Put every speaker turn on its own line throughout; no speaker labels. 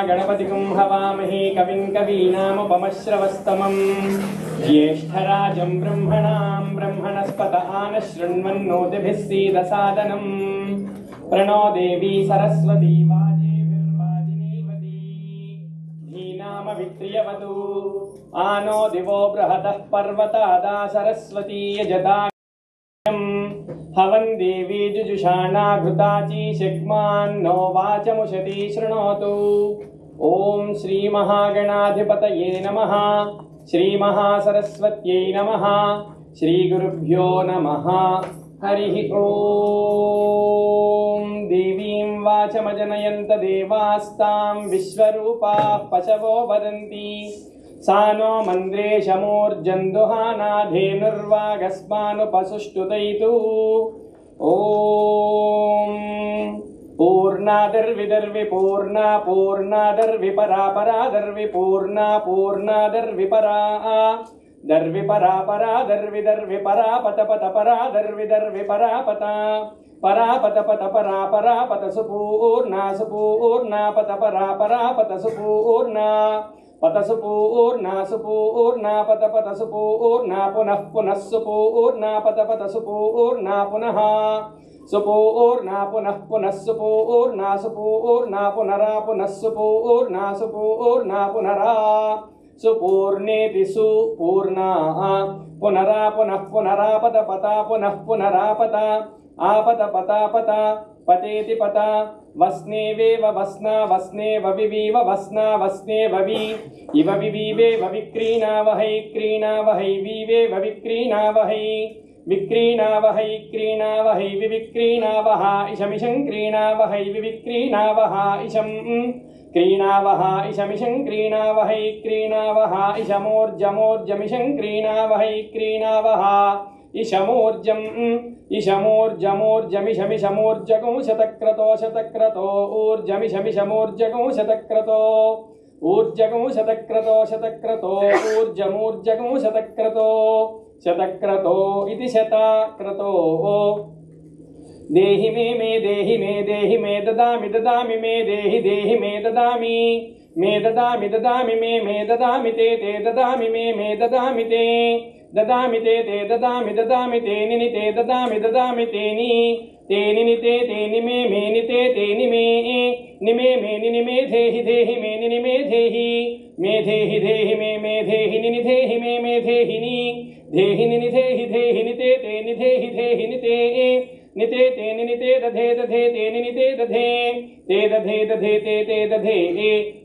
गणपतिं हवामहे कविं कवीनामुपमश्रवस्तमम् ज्येष्ठराजं ब्रह्मणां ब्रह्मणस्पत आनशृण्वन्नोतिभिः सीदसादनम् प्रणो देवी सरस्वती वाजेभिर्वाजिनीवती धीनामभिक्रियवतु आनो दिवो बृहतः पर्वतादा सरस्वती यजता हवन् देवी जुजुषाणा घृताची शिग्मान्नो वाचमुषति शृणोतु। ओम श्री महागणाधिपतये नमः। श्री महासरस्वत्यै नमः। श्री गुरुभ्यो नमः। हरिः ओम। देवीं वाचमजनयन्त देवास्तां विश्वरूपाः पशवो वदन्ति सा नो मन्द्रेशमूर्जन्दुहानाधेनुर्वागस्मानुपसुष्टुतैतु। ओम पूर्णादर्विदर्विपूर्णा पूर्णादर्विपरा दर्विपूर्णा पूर्णादर्विपरा दर्विपरा दर्विदर्विपरा पतपतपरा दर्विदर्विपरा पता परा पत सुपूर्णा सुपूर्णा पतपरा पत सुपूर्णा पत सुपूर्णा सुपूर्णा पत सुपूर्णा पुनः पुनः सुपूर्णा पत सुपूर्णा पुनः सुपूर्णा पुनः पुनः सुपूर्णा सुपूर्णा पुनरा पुनः सुपूर्णा सुपूर्णा पुनरा सुपूर्णेति सुपूर्णा पुनरा पुनः पुनरा पत पता पुनः पुनरा पता आपत पता पता पतेति पता वस्नेवेव वस्ना वस्नेव विवीव वस्ना वस्नेव वि इव विवीवेव विक्रीणावहै क्रीणावहै विवेव विक्रीणावहै विक्रीणावहै क्रीणावहै विविक्रीणावः इशमिशं क्रीणावहै विविक्रीणावः इशं क्रीणावः इशमिशं क्रीणावहै क्रीणावः इशमोर्जमोर्जमिशं क्रीणावहै क्रीणावः इशमोर्जम् इशमोर्जमोर्जमिशमिशमोर्जगं शतक्रतो शतक्रतो ऊर्जमिशमिशमोर्जगं शतक्रतो ऊर्जगं शतक्रतो शतक्रतो ऊर्जमूर्जगं शतक्रतो शतक्रतो इति शतक्रतो देहि मे देहि मे देहि मे ददामि ददामि मे देहि देहि मे ददामि ददामि मे ददामि ते ददामि मे ददामि ते ददामि ते ददामि ते निनि ते ददामि ते निनि ते निमे नि ते निमे निमे मे निनि मे धेहि मे निनि मे धेहि मे धेहि निनि धेहि मे धेहि निनि धेहि नि ते नि धेहि नि ते निते ते निते दधे दधे ते निते दधे ते दधे दधे ते दधे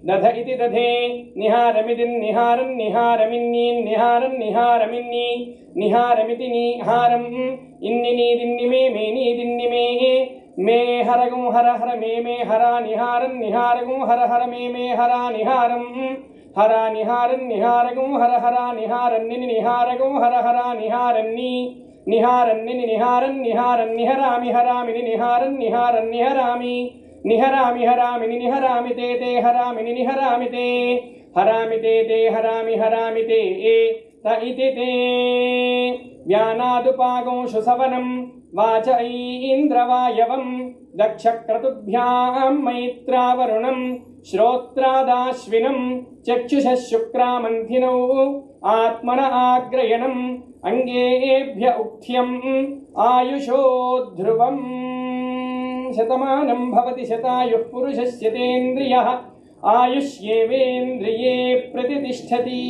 दध इति दधे निहारमिति निहारं निहारमिन्नि निहारं निहारमिन्नि निहारमिति निहारम् इन्निनि दिन्निमे मेनि दिन्निमे मे हरगं हर हर मे हरा निहारं निहारगं हर हर मे हरा निहारं हरा निहारं निहारगं हर हरा निहारन्नि निहारगं हर हरा निहारन्नि निहारन्नि निहारन् निहारन् निहरामि हरामि निहारन् निहारन् निहरामि निहरामि हरामि निहरामि ते हरामि निहरामि ते हरामि ते हरामि हरामि ते त इति ते व्यानादुपागोषु सवनं वाच ऐन्द्रवायवं दक्षक्रतुभ्यां मैत्रावरुणं श्रोत्रादाश्विनं चक्षुषः शुक्रामन्थिनौ आत्मन आग्रयणम् अंगेभ्य उक्थ्यम् आयुषो ध्रुवम् शतमानं भवति शतायुः पुरुषस्य तेन्द्रियः आयुष्येवेन्द्रिये प्रतिष्ठति।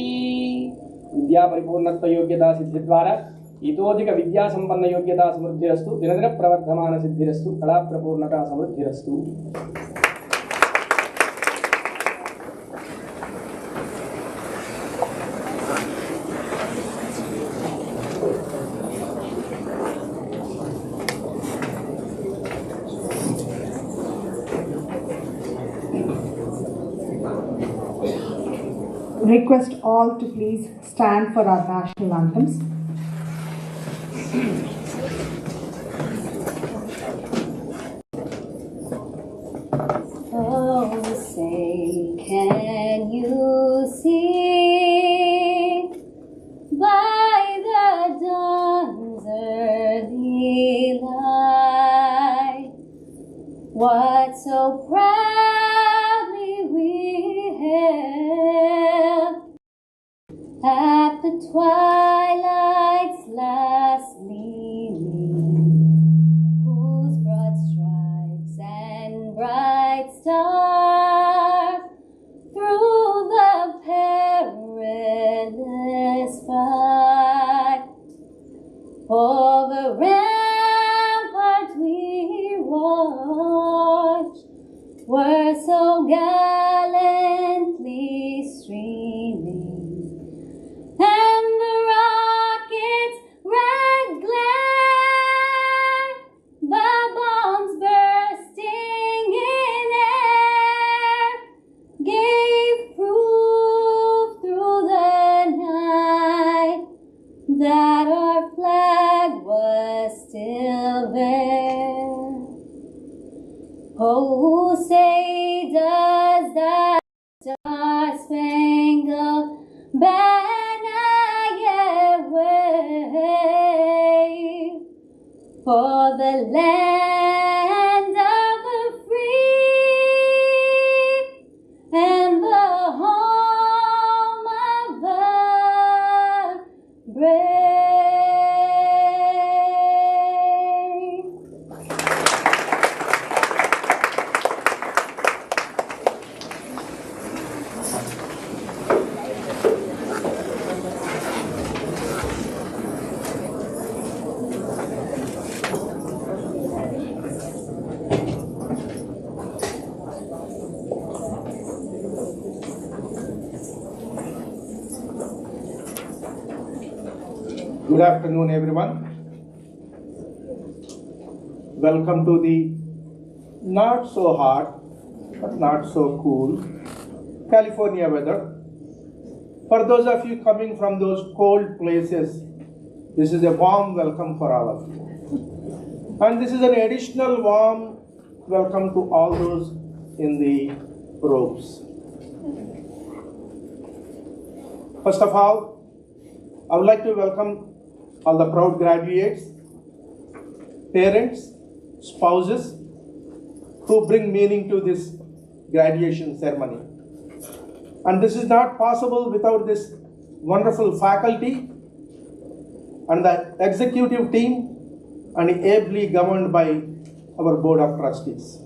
विद्या परिपूर्णत्व योग्यता सिद्धि द्वारा इतोधिक विद्या संपन्न योग्यता समृद्धिरस्तु दिनदिन प्रवर्धमान सिद्धिरस्तु कला प्रपूर्णता समृद्धिरस्तु।
Request all to please stand for our national anthems.
Oh, say, can you see by the dawn's early light what so proudly we hailed at the twilight's last gleaming, whose broad stripes and bright stars through the perilous fight over rampart we watched were so gallantly streaming, and the rocket's red glare, the bombs bursting in air, gave proof through the night that our flag was still there. Oh, say does that star-spangled banner yet wave for the land of the free and the home of the brave.
Good afternoon, everyone. Welcome to the not so hot but not so cool California weather. For those of you coming from those cold places, this is a warm welcome for all of you. And this is an additional warm welcome to all those in the robes. First of all, I would like to welcome all the proud graduates, parents, spouses who bring meaning to this graduation ceremony. And this is not possible without this wonderful faculty and the executive team and ably governed by our board of trustees.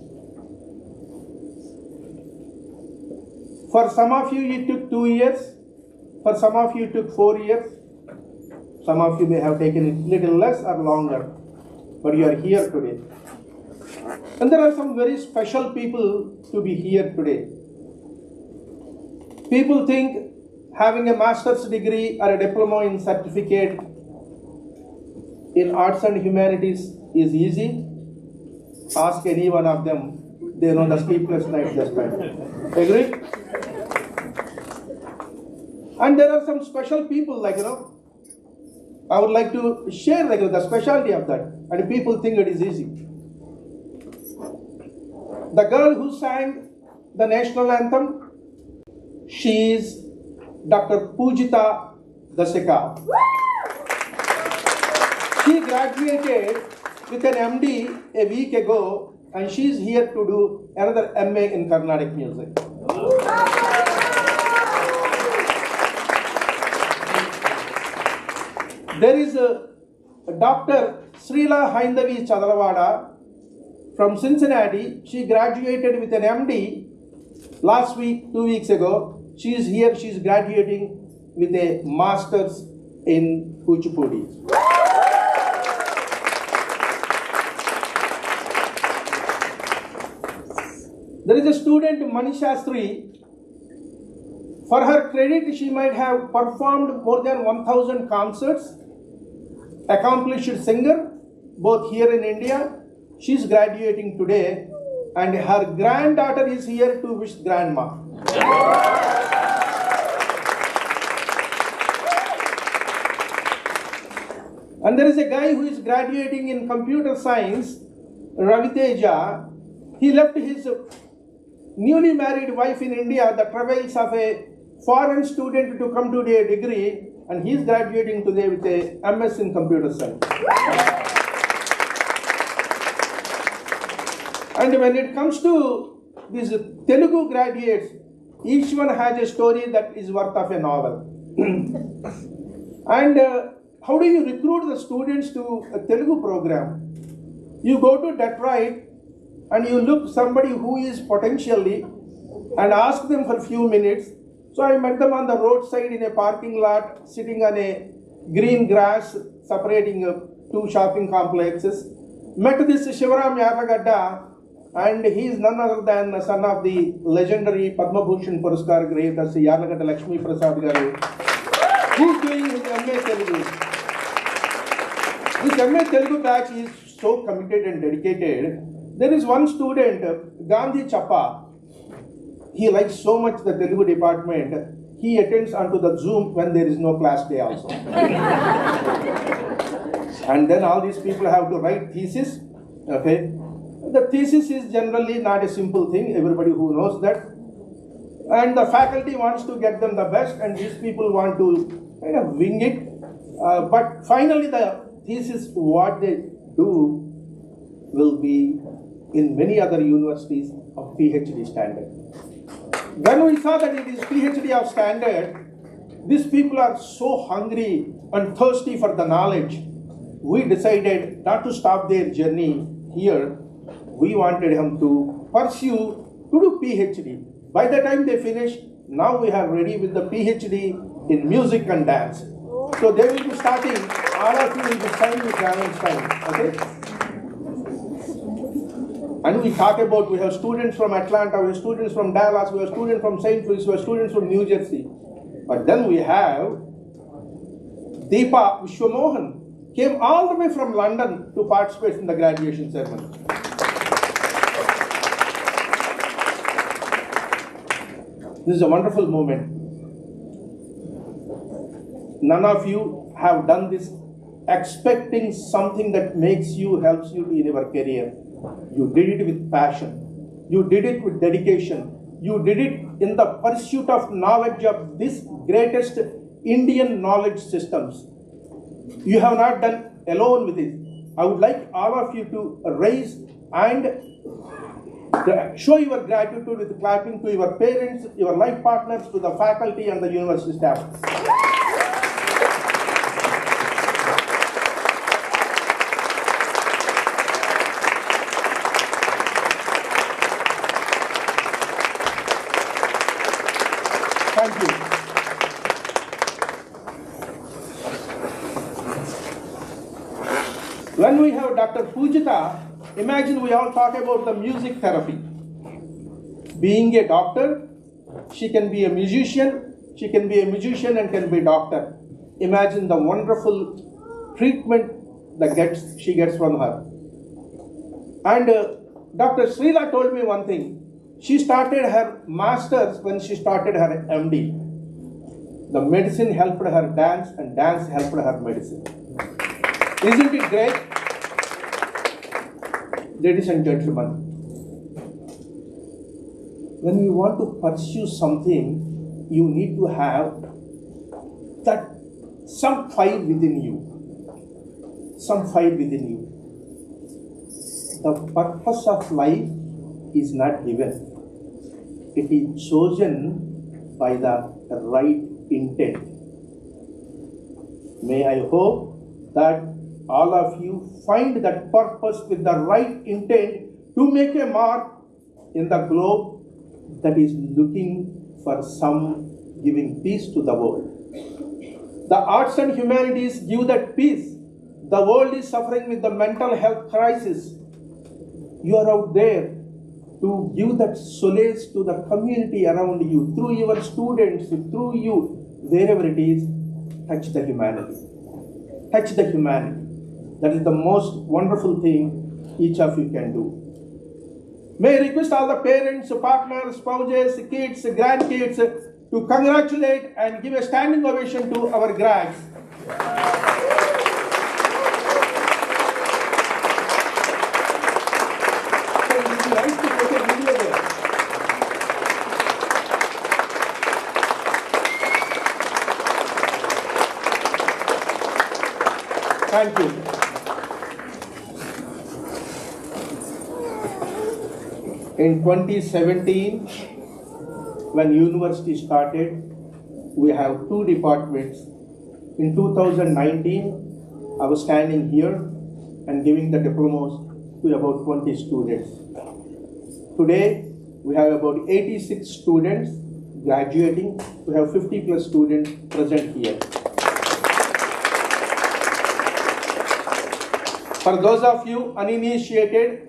For some of you, it took 2 years. For some of you, it took 4 years. Some of you may have taken it little less or longer, but you are here today. And there are some very special people to be here today. People think having a master's degree or a diploma in certificate in arts and humanities is easy. Ask any one of them, they know the sleepless nights they spent. Agree? And there are some special people, I would like to share the specialty of that, and people think it is easy. The girl who sang the national anthem, she is Dr. Pujita Dasika. She graduated with an MD a week ago, and she is here to do another MA in Carnatic music. There is a Dr. Srila Haindavi Chadalavada from Cincinnati. She graduated with an MD last week, 2 weeks ago. She is here, she is graduating with a master's in Kuchipudi. There is a student, Manishastri. For her credit, she might have performed more than 1,000 concerts, accomplished singer, both here in India. She is graduating today, and her granddaughter is here to wish grandma. And there is a guy who is graduating in computer science, Raviteja. He left his newly married wife in India, the travails of a foreign student, to come to a degree, and he is graduating today with a MS in computer science. And when it comes to these Telugu graduates, each one has a story that is worth of a novel. And how do you recruit the students to a Telugu program? You go to Detroit and you look somebody who is potentially and ask them for a few minutes. So I met them on the roadside in a parking lot, sitting on a green grass separating two shopping complexes. Met this Shivaram Yarlagadda, and he is none other than the son of the legendary Padma Bhushan Puraskar great as Yarlagadda Lakshmi Prasad Garu. He is doing his MA Telugu. This MA Telugu batch is so committed and dedicated. There is one student, Gandhi Chappa. He likes so much the Telugu department, he attends onto the Zoom when there is no class day also. And then all these people have to write thesis. Okay, the thesis is generally not a simple thing, everybody who knows that. And the faculty wants to get them the best, and these people want to kind of wing it. But finally the thesis, what they do, will be in many other universities of PhD standard. When we saw that it is PhD of standard, these people are so hungry and thirsty for the knowledge, we decided not to stop their journey here. We wanted him to pursue to do PhD. By the time they finish, now we are ready with the PhD in music and dance. So they will be starting, all of you will be starting with Ravenstein, okay? And we talk about, we have students from Atlanta, we have students from Dallas, we have students from St. Louis, we have students from New Jersey. But then we have Deepa Vishwamohan, came all the way from London to participate in the graduation ceremony. This is a wonderful moment. None of you have done this expecting something that makes you, helps you in your career. You did it with passion. You did it with dedication. You did it in the pursuit of knowledge of this greatest Indian knowledge systems. You have not done alone with it. I would like all of you to raise and show your gratitude with clapping to your parents, your life partners, to the faculty and the university staff. Thank you. When we have Dr. Pujita, imagine we all talk about the music therapy. Being a doctor, she can be a musician, and can be a doctor. Imagine the wonderful treatment that she gets from her. And Dr. Srila told me one thing. She started her master's when she started her MD. The medicine helped her dance, and dance helped her medicine. Isn't it great? Ladies and gentlemen, when you want to pursue something, you need to have that some fire within you, some fire within you. The purpose of life is not given. It is chosen by the right intent. May I hope that all of you find that purpose with the right intent to make a mark in the globe that is looking for some giving peace to the world. The arts and humanities give that peace. The world is suffering with the mental health crisis. You are out there to give that solace to the community around you, through your students, through you, wherever it is, touch the humanity. Touch the humanity. That is the most wonderful thing each of you can do. May I request all the parents, partners, spouses, kids, grandkids to congratulate and give a standing ovation to our grads. So it is nice to take a video there. Thank you. In 2017, when university started, we have two departments. In 2019, I was standing here and giving the diplomas to about 20 students. Today, we have about 86 students graduating. We have 50 plus students present here. For those of you uninitiated,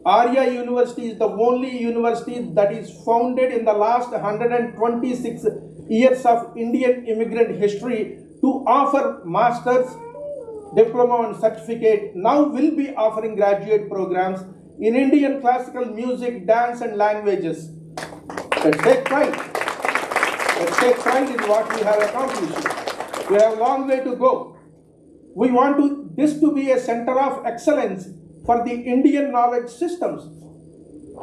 Aria University is the only university that is founded in the last 126 years of Indian immigrant history to offer master's, diploma and certificate. Now will be offering graduate programs in Indian classical music, dance and languages. Let's take pride. Let's take pride in what we have accomplished. We have a long way to go. We want this to be a center of excellence for the Indian knowledge systems.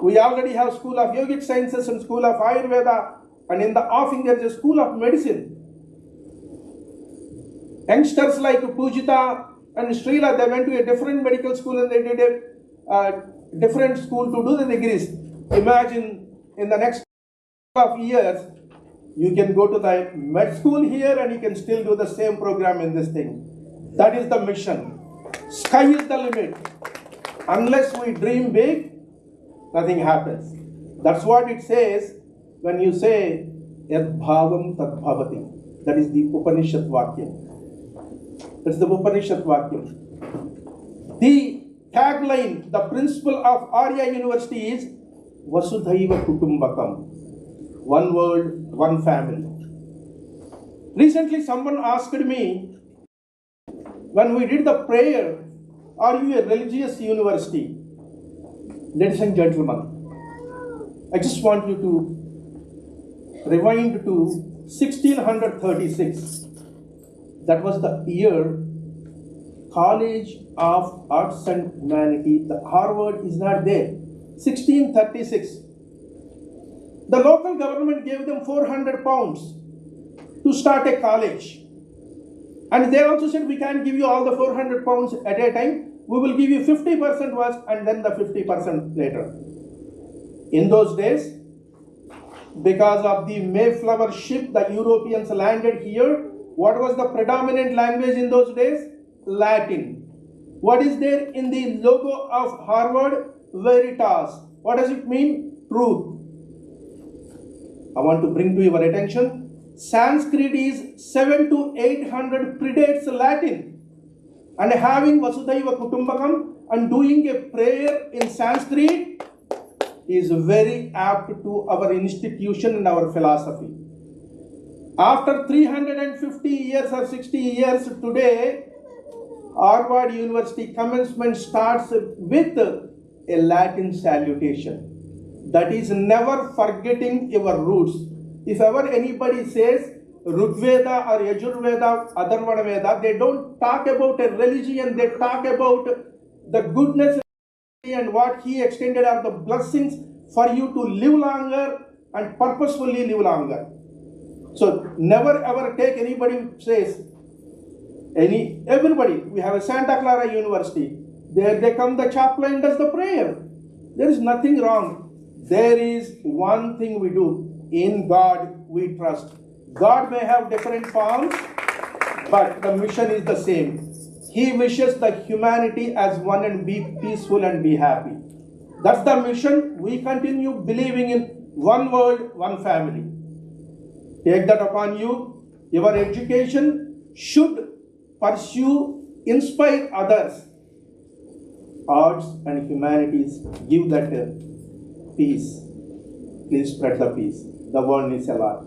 We already have School of Yogic Sciences and School of Ayurveda, and in the offing there is a School of Medicine. Youngsters like Pujita and Srila, they went to a different medical school and they did a different school to do the degrees. Imagine in the next couple of years, you can go to the med school here and you can still do the same program in this thing. That is the mission. Sky is the limit. Unless we dream big, nothing happens. That's what it says when you say, Yad bhavam tad bhavati. That is the Upanishad Vakyam. That's the Upanishad Vakyam. The tagline, the principle of Aria University is Vasudhaiva Kutumbakam. One world, one family. Recently someone asked me, when we did the prayer, are you a religious university? Ladies and gentlemen, I just want you to rewind to 1636. That was the year College of Arts and Humanity, the Harvard is not there. 1636. The local government gave them 400 pounds to start a college. And they also said, we can't give you all the 400 pounds at a time. We will give you 50% first and then the 50% later. In those days, because of the Mayflower ship, the Europeans landed here. What was the predominant language in those days? Latin. What is there in the logo of Harvard? Veritas. What does it mean? Truth. I want to bring to your attention, Sanskrit is 700 to 800 predates Latin. And having Vasudhaiva Kutumbakam and doing a prayer in Sanskrit is very apt to our institution and our philosophy. After 350 years or 60 years today, Harvard University commencement starts with a Latin salutation. That is never forgetting your roots. If ever anybody says Rigveda or Yajurveda, Atharvana Veda, they don't talk about a religion, they talk about the goodness and what he extended are the blessings for you to live longer and purposefully live longer. So never ever take anybody who says everybody. We have a Santa Clara University. There they come, the chaplain does the prayer. There is nothing wrong. There is one thing we do. In God we trust. God may have different forms, but the mission is the same. He wishes the humanity as one and be peaceful and be happy. That's the mission. We continue believing in one world, one family. Take that upon you. Your education should pursue, inspire others. Arts and humanities give that peace. Please spread the peace. The world needs a lot.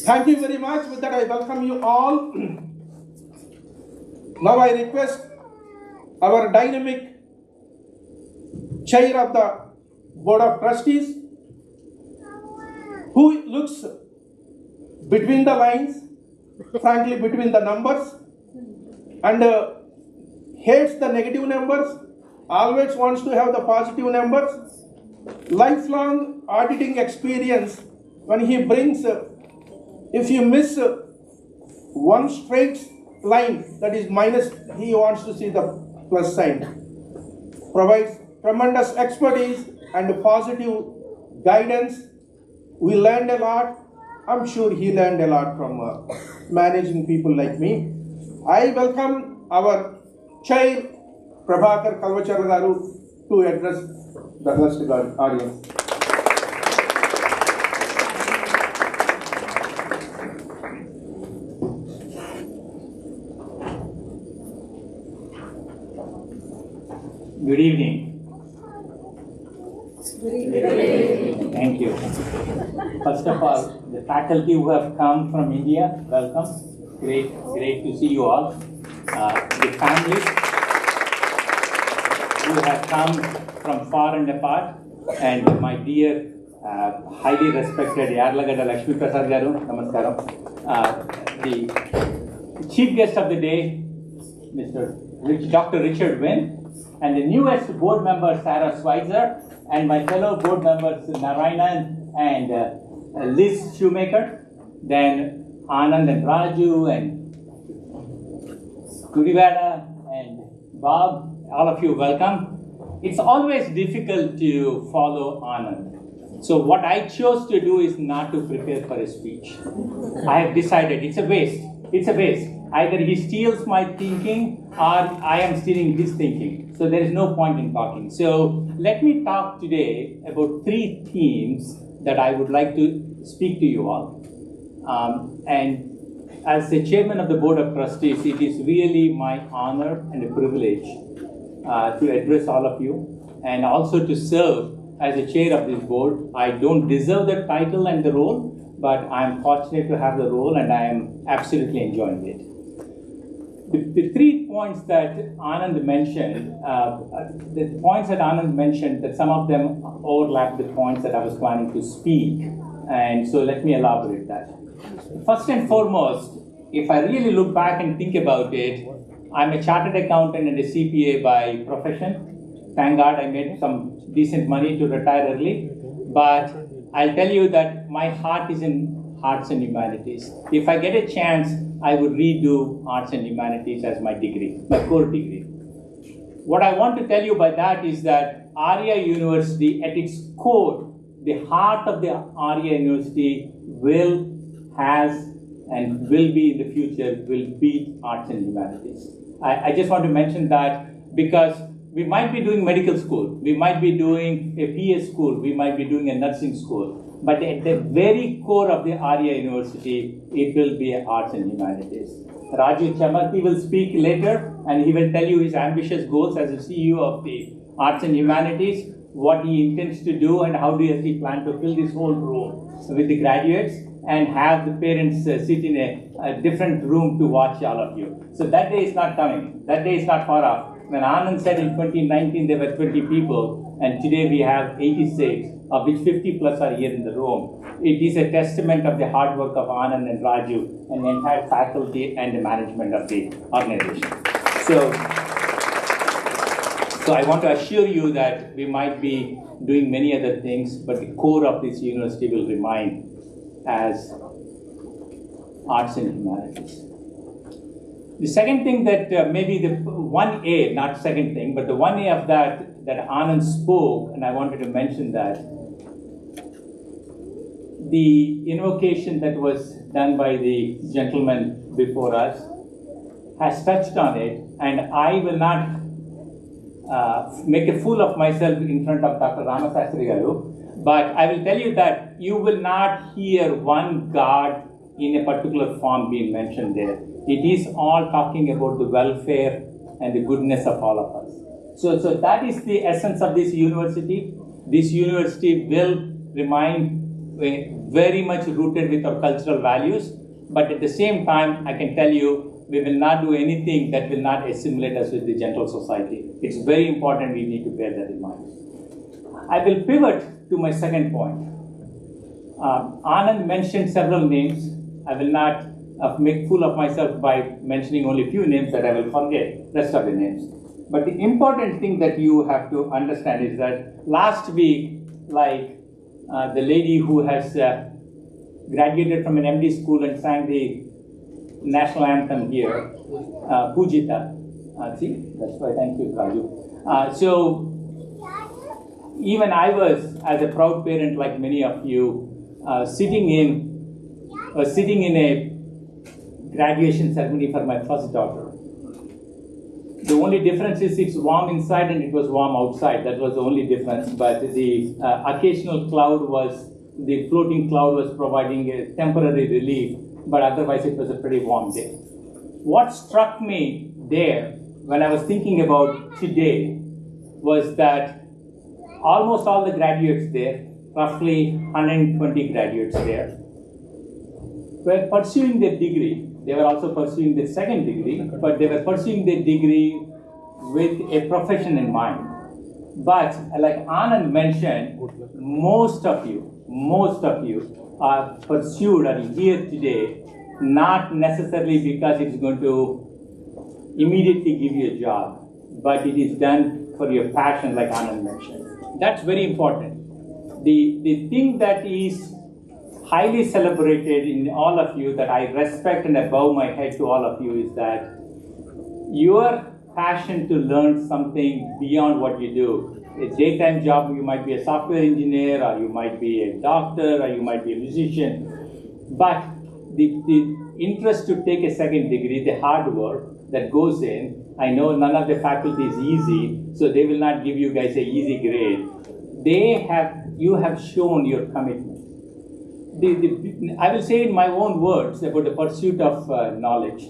Thank you very much. With that, I welcome you all. Now I request our dynamic chair of the Board of Trustees, who looks between the lines, frankly between the numbers, and hates the negative numbers, always wants to have the positive numbers, lifelong auditing experience. When he brings, if you miss one straight line, that is minus, he wants to see the plus sign. Provides tremendous expertise and positive guidance. We learned a lot. I'm sure he learned a lot from managing people like me. I welcome our Chair, Prabhakar Kalvachara Garu, to address the august audience.
Good evening. Thank you. First of all, the faculty who have come from India, welcome. Great to see you all. The families who have come from far and apart, and my dear, highly respected Yarlagada Lakshmi Prasad Garu, namaskaram. The chief guest of the day, Dr. Richard Wynn, and the newest board member, Sarah Schweitzer, and my fellow board members, Narayanan and Liz Shoemaker, then Anand and Raju and Gurivada and Bob, all of you welcome. It's always difficult to follow Anand. So what I chose to do is not to prepare for a speech. I have decided it's a waste. It's a waste. Either he steals my thinking or I am stealing his thinking. So there is no point in talking. So let me talk today about 3 themes that I would like to speak to you all. And as the chairman of the Board of Trustees, it is really my honor and a privilege to address all of you and also to serve as the chair of this board. I don't deserve the title and the role, but I'm fortunate to have the role and I am absolutely enjoying it. The 3 points that Anand mentioned, that some of them overlap the points that I was planning to speak, and so let me elaborate that. First and foremost, if I really look back and think about it, I'm a chartered accountant and a CPA by profession. Thank God I made some decent money to retire early, but I'll tell you that my heart is in arts and humanities. If I get a chance, I would redo arts and humanities as my degree, my core degree. What I want to tell you by that is that Aria University, at its core, the heart of the Aria University has and will be in the future, will be arts and humanities. I just want to mention that because we might be doing medical school, we might be doing a PA school, we might be doing a nursing school, but at the very core of the Aria University, it will be arts and humanities. Raju Chamarthi will speak later and he will tell you his ambitious goals as the CEO of the Arts and Humanities, what he intends to do and how does he plan to fill this whole room with the graduates and have the parents sit in a different room to watch all of you. So that day is not coming. That day is not far off. When Anand said in 2019 there were 20 people and today we have 86, of which 50 plus are here in the room. It is a testament of the hard work of Anand and Raju and the entire faculty and the management of the organization. So I want to assure you that we might be doing many other things, but the core of this university will remain as arts and humanities. The second thing that maybe the 1A, not second thing, but the 1A of that Anand spoke, and I wanted to mention that the invocation that was done by the gentleman before us has touched on it, and I will not make a fool of myself in front of Dr. Ramasastri Garu, but I will tell you that you will not hear one God in a particular form being mentioned there. It is all talking about the welfare and the goodness of all of us. So that is the essence of this university. This university will remain very much rooted with our cultural values, but at the same time, I can tell you, we will not do anything that will not assimilate us with the general society. It's very important we need to bear that in mind. I will pivot to my second point. Anand mentioned several names. I will not make fool of myself by mentioning only a few names that I will forget rest of the names. But the important thing that you have to understand is that last week, like the lady who has graduated from an MD school and sang the national anthem here, Pujita. See, that's why, thank you, Raju. So, even I was, as a proud parent like many of you, sitting in a graduation ceremony for my first daughter. The only difference is it's warm inside and it was warm outside. That was the only difference. But the occasional cloud the floating cloud was providing a temporary relief, but otherwise it was a pretty warm day. What struck me there when I was thinking about today was that almost all the graduates there, roughly 120 graduates there, were pursuing their degree. They were also pursuing their second degree, but they were pursuing their degree with a profession in mind. But like Anand mentioned, most of you are pursued or here today, not necessarily because it's going to immediately give you a job, but it is done for your passion, like Anand mentioned. That's very important. The thing that is highly celebrated in all of you, that I respect and I bow my head to all of you, is that your passion to learn something beyond what you do. A daytime job, you might be a software engineer, or you might be a doctor, or you might be a musician. But the interest to take a second degree, the hard work that goes in, I know none of the faculty is easy, so they will not give you guys an easy grade. You have shown your commitment. I will say in my own words about the pursuit of knowledge.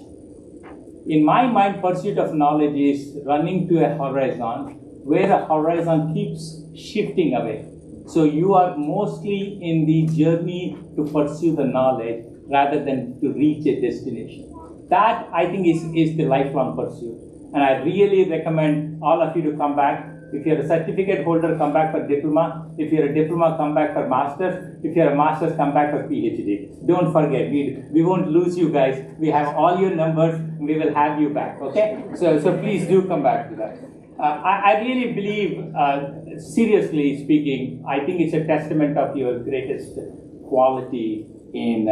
In my mind, pursuit of knowledge is running to a horizon where a horizon keeps shifting away. So you are mostly in the journey to pursue the knowledge rather than to reach a destination. That, I think, is the lifelong pursuit. And I really recommend all of you to come back. If you're a certificate holder, come back for diploma. If you're a diploma, come back for master's. If you're a master's, come back for PhD. Don't forget, we won't lose you guys. We have all your numbers. We will have you back, okay? So please do come back to that. I really believe, seriously speaking, I think it's a testament of your greatest quality in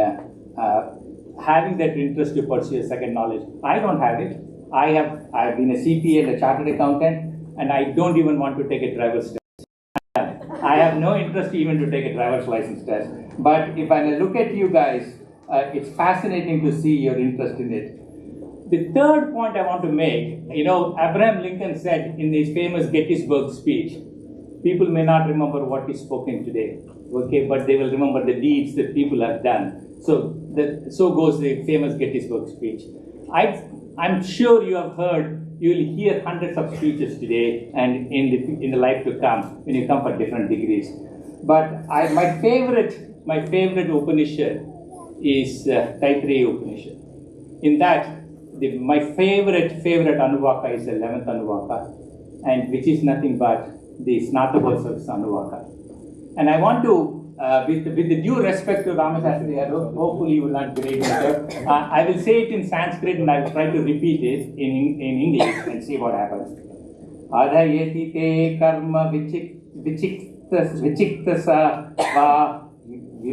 having that interest to pursue a second knowledge. I don't have it. I've been a CPA and a chartered accountant, and I don't even want to take a driver's test. I have no interest even to take a driver's license test. But if I look at you guys, it's fascinating to see your interest in it. The third point I want to make, Abraham Lincoln said in his famous Gettysburg speech, people may not remember what he spoke in today, okay, but they will remember the deeds that people have done. So goes the famous Gettysburg speech. I'm sure you will hear hundreds of speeches today and in the life to come when you come for different degrees. But my favorite Upanishad is Taittiriya Upanishad. In that, my favorite Anuvaka is the 11th Anuvaka, and which is nothing but the Snatavasaks Anuvaka. And I want to, with the due respect to Ramasastri Garu, hopefully you will not grade me, I will say it in Sanskrit and I will try to repeat it in English and see what happens. Adhayati te karma vichiktasa va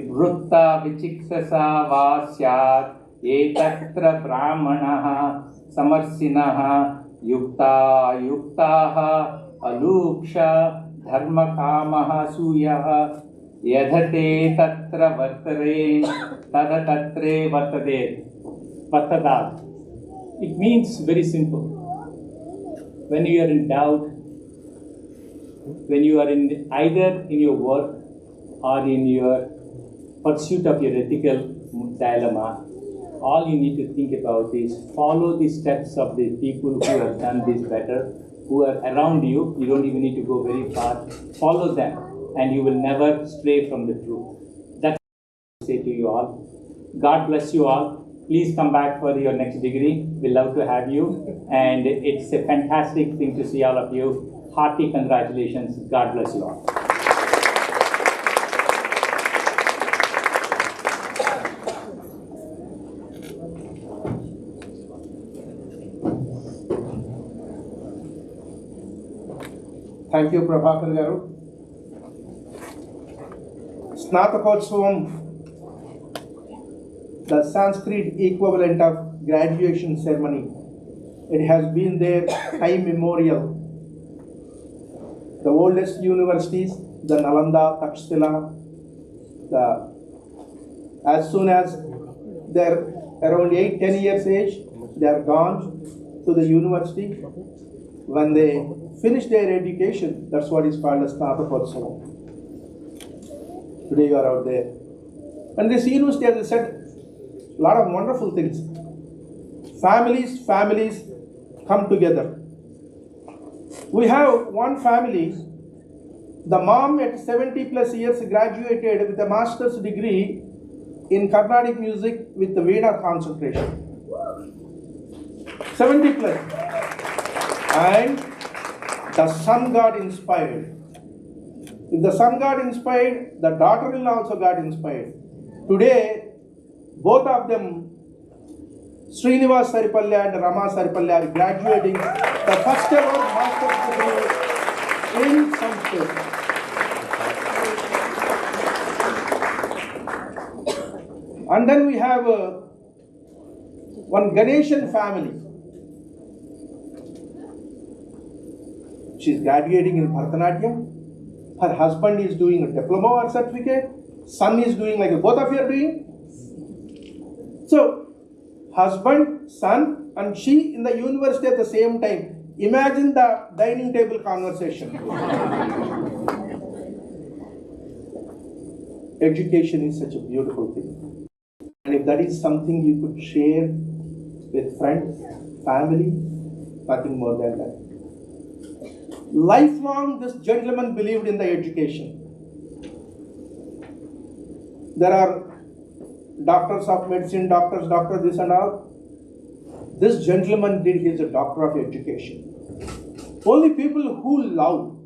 vrutta vichiktasa va syat etatra brahmanaha Samarsinaha Yukta Yuktaha Aluksha Dharma Kamaha Suyaha Yadhate Tatra Vartare Tada Tatre Vartade Vartadat. It means very simple. When you are in doubt, when you are in either in your work or in your pursuit of your ethical dilemma, all you need to think about is follow the steps of the people who have done this better, who are around you. You don't even need to go very far. Follow them, and you will never stray from the truth. That's what I say to you all. God bless you all. Please come back for your next degree. We love to have you, and it's a fantastic thing to see all of you. Hearty congratulations. God bless you all.
Thank you, Prabhakar Garu. Snatakotsavam, the Sanskrit equivalent of graduation ceremony. It has been there time immemorial. The oldest universities, the Nalanda, Takshila, as soon as they're around 8-10 years age, they are gone to the university. When they finish their education, that's what is called as Snatakotsavam. Today you are out there. And this university, as I said, a lot of wonderful things. Families come together. We have one family, the mom at 70 plus years graduated with a master's degree in Carnatic music with the Veena concentration. 70 plus. And the son got inspired. If the son got inspired, the daughter-in-law also got inspired. Today, both of them, Srinivas Saripalya and Rama Saripalya, are graduating the first ever master's degree in Sanskrit. And then we have one Ganeshan family. She is graduating in Bharatanatyam. Her husband is doing a diploma or certificate. Son is doing like both of you are doing. So, husband, son, and she in the university at the same time. Imagine the dining table conversation. Education is such a beautiful thing. And if that is something you could share with friends, family, nothing more than that. Lifelong, this gentleman believed in the education. There are doctors of medicine, doctors this and all. This gentleman did his doctor of education. Only people who love,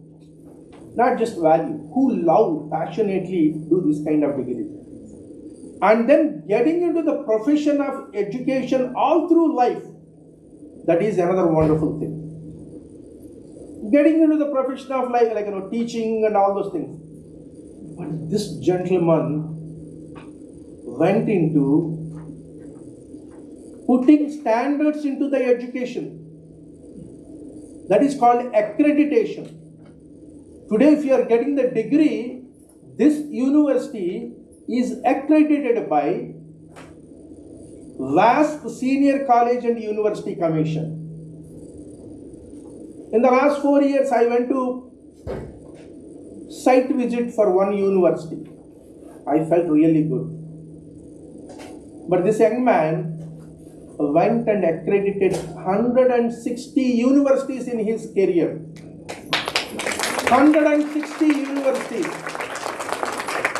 not just value, who love passionately do this kind of degree. And then getting into the profession of education all through life, that is another wonderful thing. Getting into the profession of life, like teaching and all those things. But this gentleman went into putting standards into the education. That is called accreditation. Today, if you are getting the degree, this university is accredited by VASC Senior College and University Commission. In the last 4 years, I went to site visit for one university. I felt really good. But this young man went and accredited 160 universities in his career. 160 universities.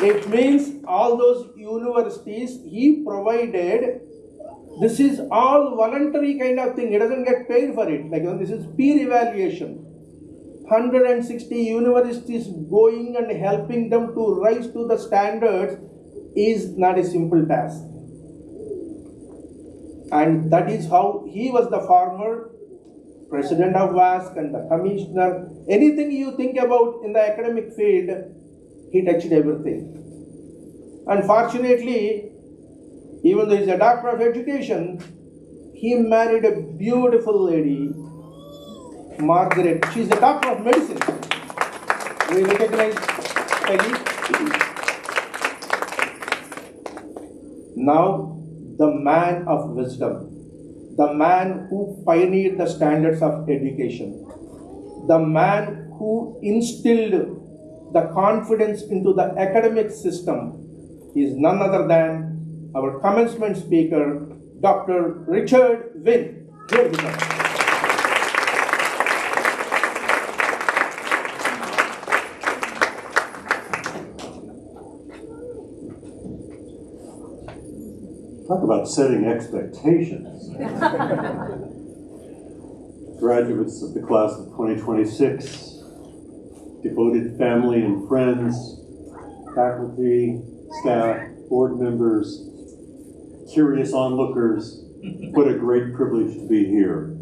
It means all those universities he provided. This is all voluntary kind of thing. He doesn't get paid for it. This is peer evaluation. 160 universities going and helping them to rise to the standards is not a simple task. And that is how he was the former president of VASC and the commissioner. Anything you think about in the academic field, he touched everything. Unfortunately, even though he is a doctor of education, he married a beautiful lady, Margaret. She's a doctor of medicine. Do you recognize Peggy? Now, the man of wisdom, the man who pioneered the standards of education, the man who instilled the confidence into the academic system is none other than our commencement speaker, Dr. Richard Wynn. Here we go.
Talk about setting expectations. Graduates of the class of 2026, devoted family and friends, faculty, staff, board members, curious onlookers, what a great privilege to be here.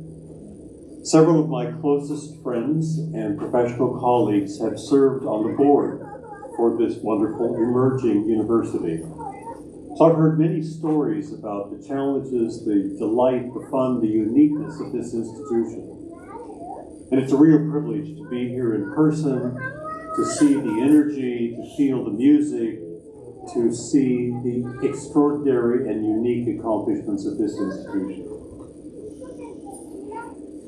Several of my closest friends and professional colleagues have served on the board for this wonderful emerging university. So I've heard many stories about the challenges, the delight, the fun, the uniqueness of this institution. And it's a real privilege to be here in person, to see the energy, to feel the music, to see the extraordinary and unique accomplishments of this institution.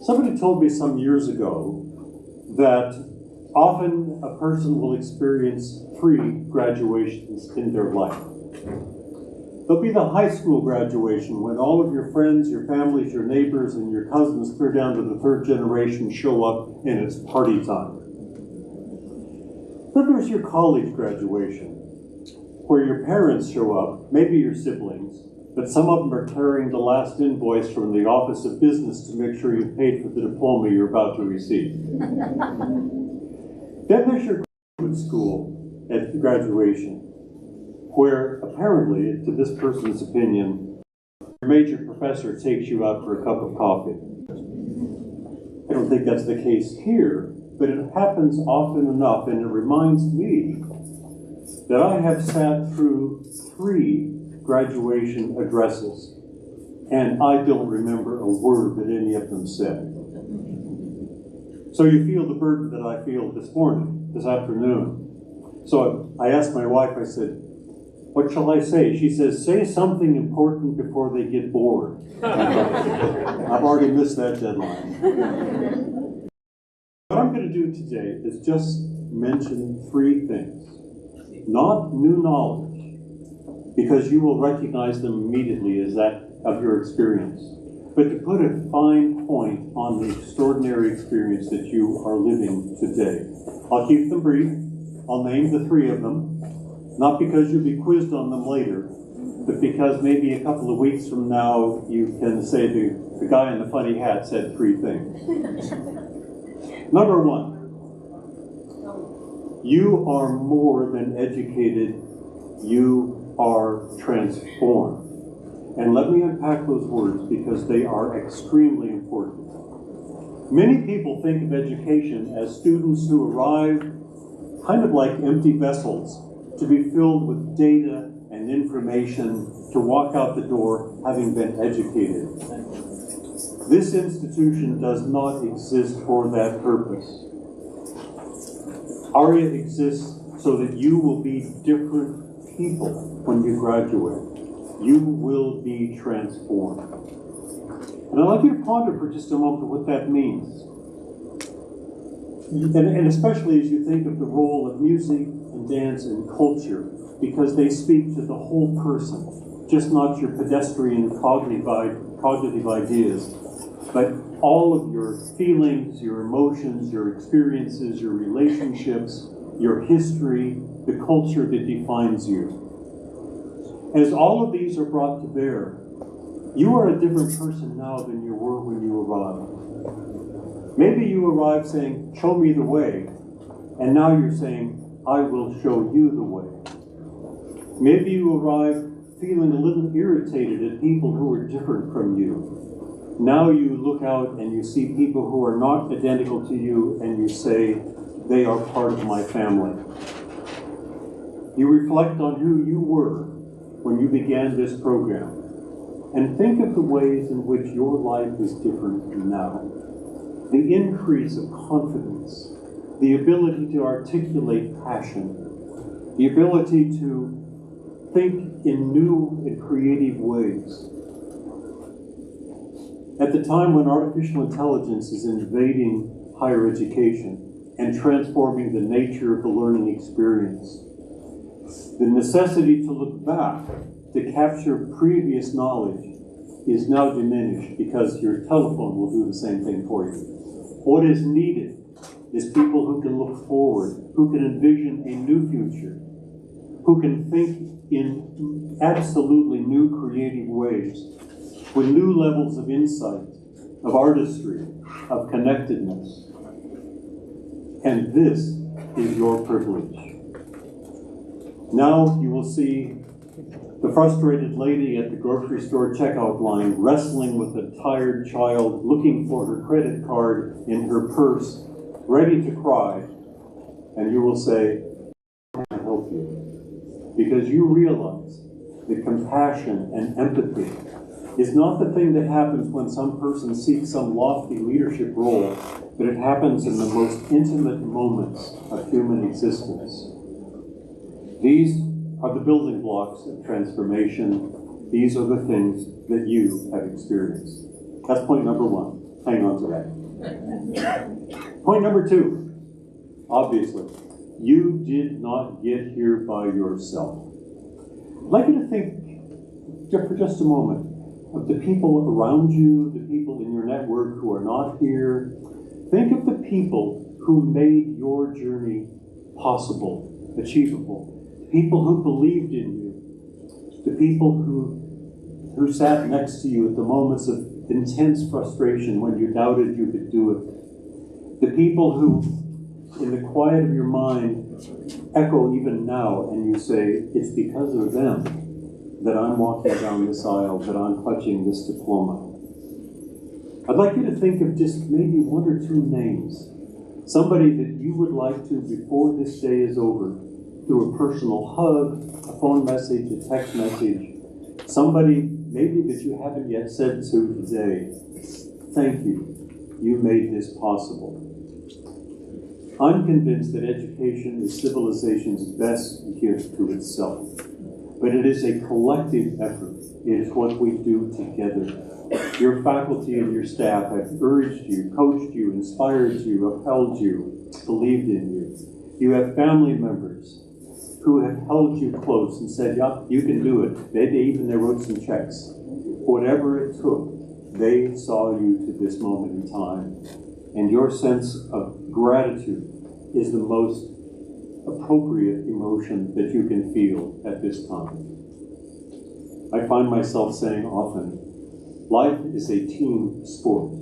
Somebody told me some years ago that often a person will experience 3 graduations in their life. There'll be the high school graduation when all of your friends, your families, your neighbors, and your cousins clear down to the 3rd generation show up and it's party time. Then there's your college graduation where your parents show up, maybe your siblings, but some of them are carrying the last invoice from the Office of Business to make sure you've paid for the diploma you're about to receive. Then there's your graduate school at graduation, where apparently, to this person's opinion, your major professor takes you out for a cup of coffee. I don't think that's the case here, but it happens often enough, and it reminds me that I have sat through 3 graduation addresses, and I don't remember a word that any of them said. So you feel the burden that I feel this morning, this afternoon. So I asked my wife, I said, what shall I say? She says, say something important before they get bored. I've already missed that deadline. What I'm going to do today is just mention 3 things. Not new knowledge, because you will recognize them immediately as that of your experience, but to put a fine point on the extraordinary experience that you are living today. I'll keep them brief. I'll name the 3 of them. Not because you'll be quizzed on them later, but because maybe a couple of weeks from now you can say the guy in the funny hat said 3 things. Number 1, you are more than educated, you are transformed. And let me unpack those words because they are extremely important. Many people think of education as students who arrive kind of like empty vessels, to be filled with data and information, to walk out the door having been educated. This institution does not exist for that purpose. Aria exists so that you will be different people when you graduate. You will be transformed. And I'd like you to ponder for just a moment what that means. And especially as you think of the role of music and dance and culture, because they speak to the whole person, just not your pedestrian cognitive ideas, but all of your feelings, your emotions, your experiences, your relationships, your history, the culture that defines you. As all of these are brought to bear, you are a different person now than you were when you arrived. Maybe you arrived saying, show me the way, and now you're saying, I will show you the way. Maybe you arrived feeling a little irritated at people who are different from you. Now you look out and you see people who are not identical to you and you say, they are part of my family. You reflect on who you were when you began this program. and think of the ways in which your life is different now. The increase of confidence, the ability to articulate passion, the ability to think in new and creative ways. At the time when artificial intelligence is invading higher education and transforming the nature of the learning experience, the necessity to look back to capture previous knowledge is now diminished because your telephone will do the same thing for you. What is needed is people who can look forward, who can envision a new future, who can think in absolutely new creative ways, with new levels of insight, of artistry, of connectedness. And this is your privilege. Now you will see the frustrated lady at the grocery store checkout line wrestling with a tired child, looking for her credit card in her purse, ready to cry, and you will say, "Can I help you?" Because you realize that compassion and empathy is not the thing that happens when some person seeks some lofty leadership role, but it happens in the most intimate moments of human existence. These are the building blocks of transformation. These are the things that you have experienced. That's point number one. Hang on to that. Point number two, obviously, you did not get here by yourself. I'd like you to think for just a moment of the people around you, the people in your network who are not here. Think of the people who made your journey possible, achievable. People who believed in you, the people who sat next to you at the moments of intense frustration when you doubted you could do it, the people who, in the quiet of your mind, echo even now, and you say, it's because of them that I'm walking down this aisle, that I'm clutching this diploma. I'd like you to think of just maybe one or two names, somebody that you would like to, before this day is over, through a personal hug, a phone message, a text message, somebody maybe that you haven't yet said to today, thank you, you made this possible. I'm convinced that education is civilization's best gift to itself, but it is a collective effort. It is what we do together. Your faculty and your staff have urged you, coached you, inspired you, upheld you, believed in you. You have family members who have held you close and said, yeah, you can do it. They wrote some checks. Whatever it took, they saw you to this moment in time. And your sense of gratitude is the most appropriate emotion that you can feel at this time. I find myself saying often, life is a team sport.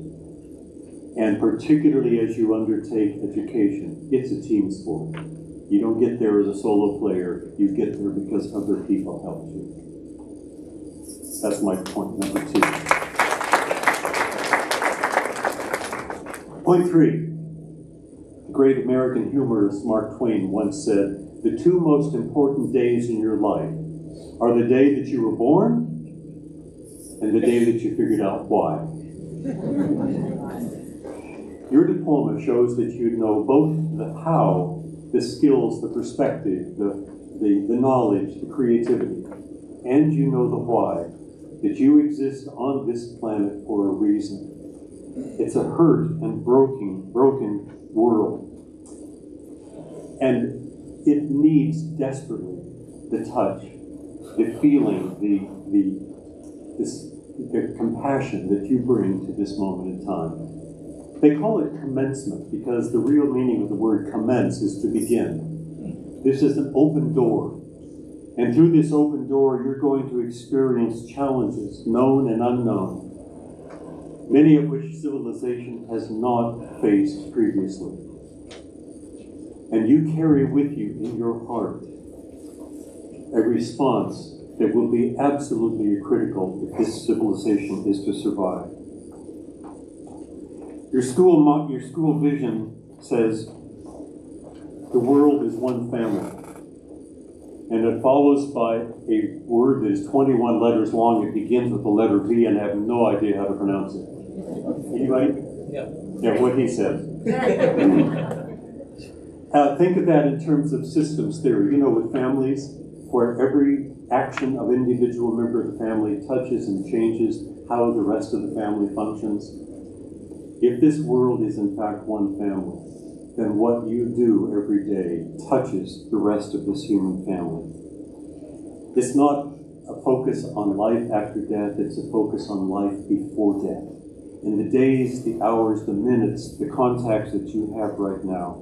And particularly as you undertake education, it's a team sport. You don't get there as a solo player, you get there because other people helped you. That's my point number two. Point three. The great American humorist Mark Twain once said, the two most important days in your life are the day that you were born and the day that you figured out why. Your diploma shows that you know both the how, the skills, the perspective, the knowledge, the creativity, and you know the why, that you exist on this planet for a reason. It's a hurt and broken world. And it needs desperately the touch, the feeling, the compassion that you bring to this moment in time. They call it commencement because the real meaning of the word commence is to begin. This is an open door. And through this open door, you're going to experience challenges, known and unknown, many of which civilization has not faced previously. And you carry with you in your heart a response that will be absolutely critical if this civilization is to survive. Your school vision says the world is one family. and it follows by a word that is 21 letters long. It begins with the letter V, and I have no idea how to pronounce it. Anybody? Yeah, what he said. Think of that in terms of systems theory. You know, with families, where every action of individual member of the family touches and changes how the rest of the family functions. If this world is in fact one family, then what you do every day touches the rest of this human family. It's not a focus on life after death, it's a focus on life before death. In the days, the hours, the minutes, the contacts that you have right now.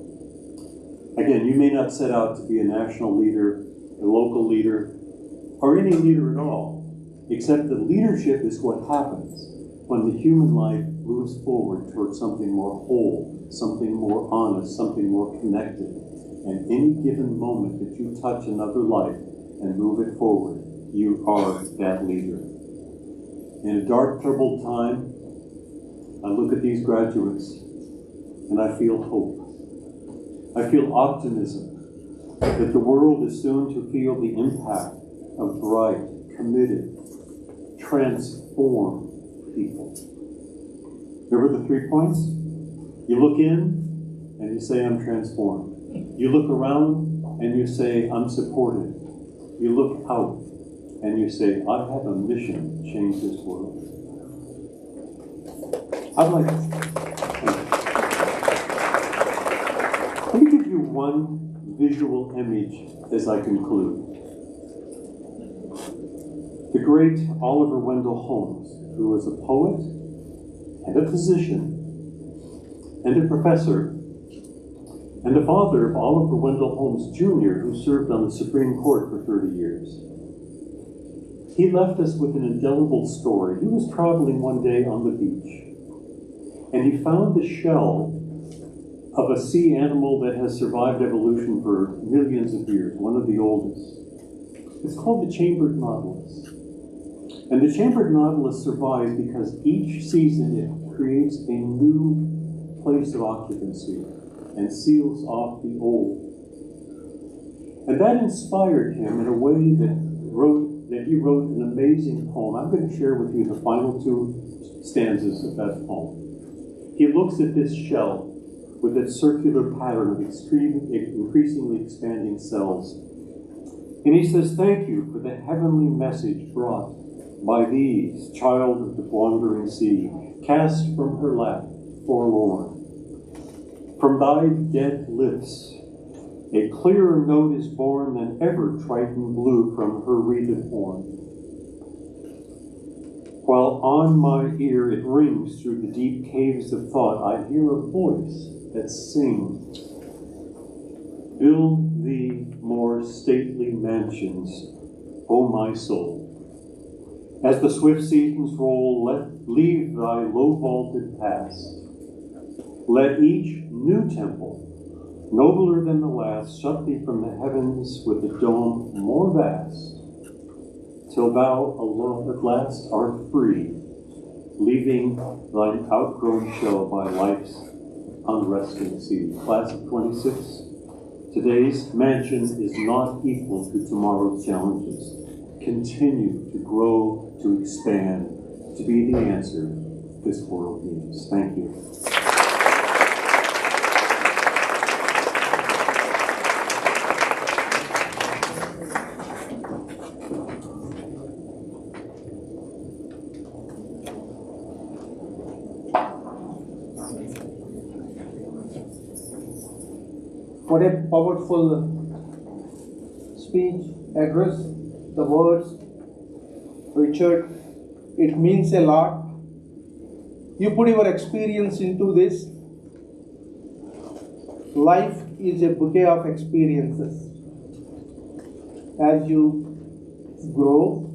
Again, you may not set out to be a national leader, a local leader, or any leader at all, except that leadership is what happens when the human life moves forward towards something more whole, something more honest, something more connected. And any given moment that you touch another life and move it forward, you are that leader. In a dark, troubled time, I look at these graduates and I feel hope. I feel optimism that the world is soon to feel the impact of bright, committed, transformed people. Remember the 3 points? You look in and you say, I'm transformed. You look around and you say, I'm supported. You look out and you say, I have a mission to change this world. I'd like to let me give you one visual image as I conclude. The great Oliver Wendell Holmes, who was a poet and a physician and a professor and the father of Oliver Wendell Holmes Jr., who served on the Supreme Court for 30 years. He left us with an indelible story. He was traveling one day on the beach, and he found the shell of a sea animal that has survived evolution for millions of years, one of the oldest. It's called the chambered nautilus. And the chambered nautilus survives because each season it creates a new place of occupancy and seals off the old. And that inspired him in a way that he wrote an amazing poem. I'm going to share with you the final 2 stanzas of that poem. He looks at this shell with its circular pattern of increasingly expanding cells. And he says, thank you for the heavenly message brought by these, child of the wandering sea, cast from her lap, forlorn. From thy dead lips, a clearer note is born than ever Triton blew from her wreathed horn. While on my ear it rings through the deep caves of thought, I hear a voice that sings, build thee more stately mansions, O my soul. As the swift seasons roll, leave thy low-vaulted past. Let each new temple, nobler than the last, shut thee from the heavens with a dome more vast, till thou alone at last art free, leaving thine outgrown shell by life's unresting sea. Class of 26, today's mansion is not equal to tomorrow's challenges. Continue to grow, to expand, to be the answer this world needs. Thank you.
What a powerful speech, address, the words, Richard. It means a lot. You put your experience into this. Life is a bouquet of experiences. As you grow,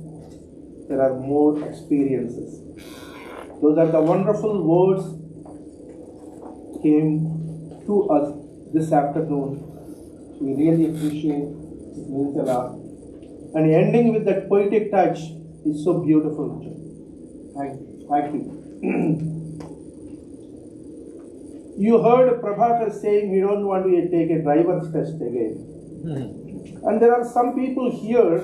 there are more experiences. Those are the wonderful words came to us this afternoon. We really appreciate it. It means a lot. And ending with that poetic touch is so beautiful. Thank you. You heard Prabhakar saying he don't want to take a driver's test again. And there are some people here,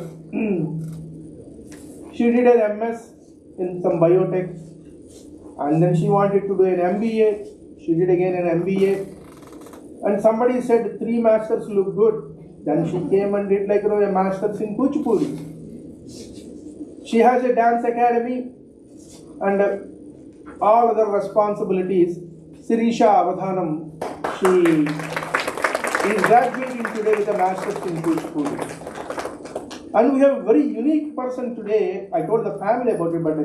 she did an MS in some biotech, and then she wanted to do an MBA, she did again an MBA, and somebody said 3 masters look good. Then she came and did like a master's in Kuchipudi. She has a dance academy and all other responsibilities. Sirisha Avadhanam, she is graduating today with a master's in Kuchipudi. And we have a very unique person today. I told the family about it, but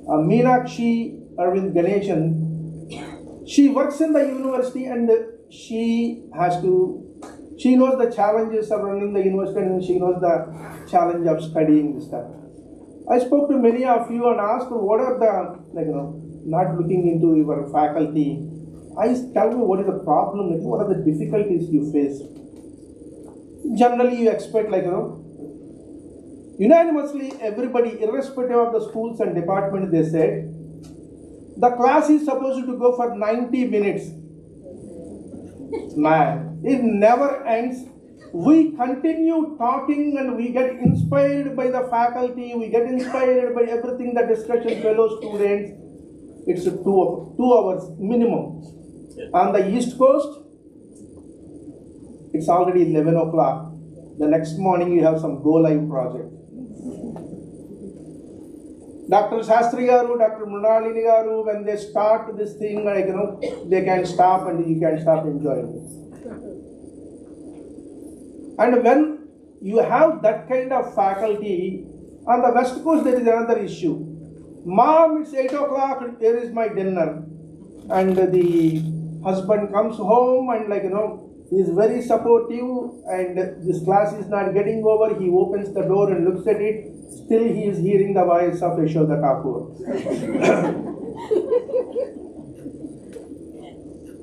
Meenakshi Arvind Ganeshan. She works in the university and she knows the challenges of running the university and she knows the challenge of studying this stuff. I spoke to many of you and asked what are the, not looking into your faculty. Tell me what is the problem, what are the difficulties you face. Generally you expect unanimously everybody, irrespective of the schools and departments, they said, the class is supposed to go for 90 minutes. Man, it never ends. We continue talking and we get inspired by the faculty, we get inspired by everything, the discussion, fellow students. It's 2 hours minimum. On the East Coast, it's already 11 o'clock. The next morning you have some Go Live project. Dr. Shastri Garu, Dr. Mrunalini Garu, when they start this thing, they can stop and you can start enjoying it. And when you have that kind of faculty, on the West Coast there is another issue. Mom, it's 8 o'clock, here is my dinner. And the husband comes home and he is very supportive and this class is not getting over. He opens the door and looks at it. Still he is hearing the voice of Yashoda Thakur.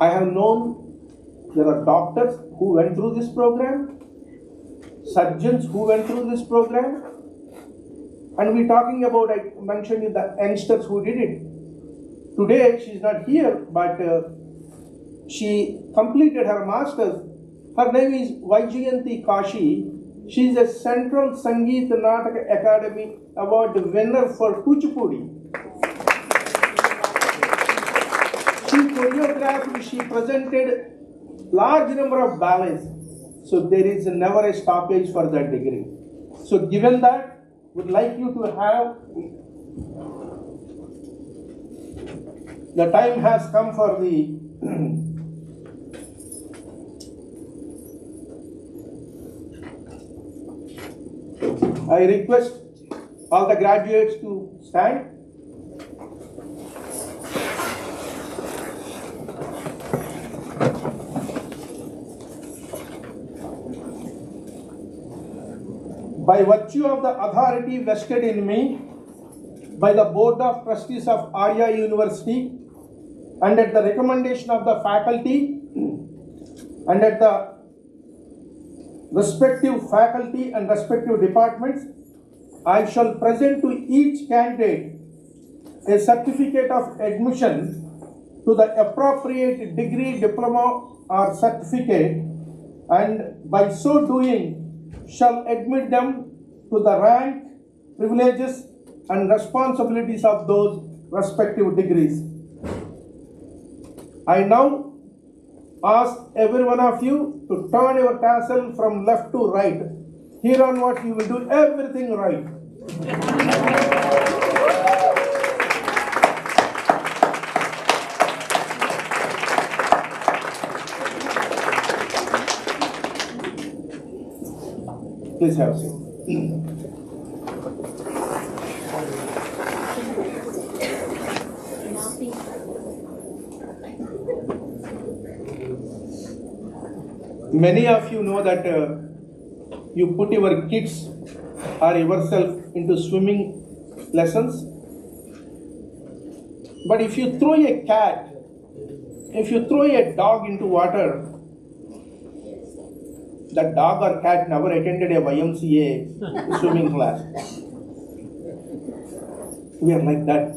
I have known there are doctors who went through this program, surgeons who went through this program, and we're talking about, I mentioned you the youngsters who did it. Today she is not here, but she completed her master's. Her name is Vaijayanti Kashi. She is a Central Sangeet Nataka Academy Award winner for Kuchipudi. She choreographed, she presented large number of ballets. So there is never a stoppage for that degree. So given that, would like you to have, the time has come for the I request all the graduates to stand. By virtue of the authority vested in me by the Board of Trustees of Aria University and at the recommendation of the faculty and at the respective faculty and respective departments, I shall present to each candidate a certificate of admission to the appropriate degree, diploma or certificate, and by so doing shall admit them to the rank, privileges and responsibilities of those respective degrees. I now ask every one of you to turn your tassel from left to right. Here on what you will do everything right. Please have a seat. Many of you know that you put your kids or yourself into swimming lessons. But if you throw a cat, if you throw a dog into water, that dog or cat never attended a YMCA swimming class. We are like that.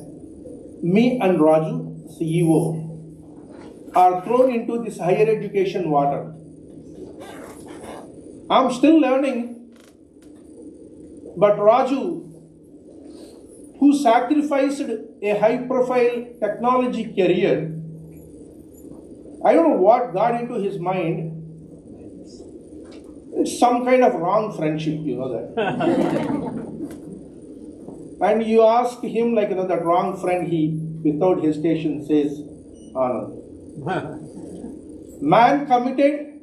Me and Raju, CEO, are thrown into this higher education water. I'm still learning, but Raju, who sacrificed a high-profile technology career, I don't know what got into his mind. It's some kind of wrong friendship, you know that. And you ask him, like, that wrong friend, he, without hesitation, says, Anand. Man committed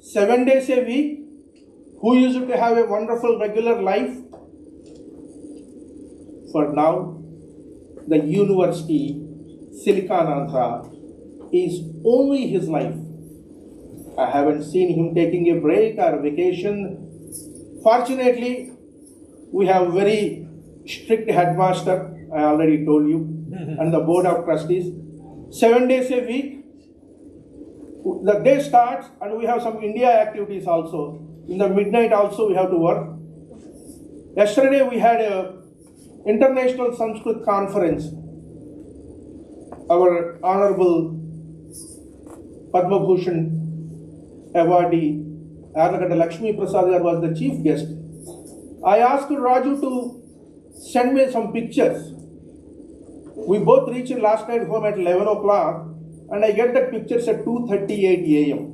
7 days a week, who used to have a wonderful regular life. For now, the university, Silicon Andhra, is only his life. I haven't seen him taking a break or vacation. Fortunately, we have very strict headmaster, I already told you, and the board of trustees. 7 days a week, the day starts and we have some India activities also. In the midnight also we have to work. Yesterday we had a international Sanskrit conference. Our honorable Padma Bhushan awardee, Arlagada Lakshmi Prasad was the chief guest. I asked Raju to send me some pictures. We both reached last night home at 11 o'clock and I get the pictures at 2:38 a.m.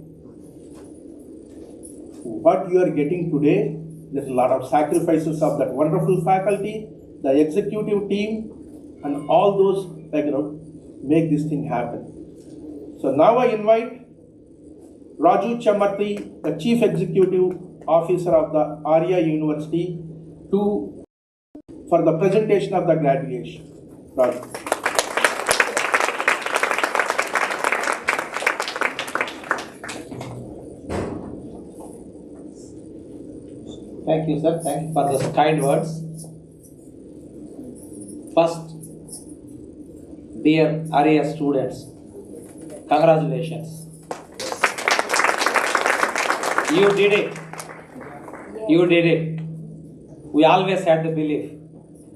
What you are getting today, there's a lot of sacrifices of that wonderful faculty, the executive team, and all those, make this thing happen. So now I invite Raju Chamarthi, the Chief Executive Officer of the Aria University, for the presentation of the graduation. Raju.
Thank you, sir. Thank you for those kind words. First, dear Aria students, congratulations. You did it. You did it. We always had the belief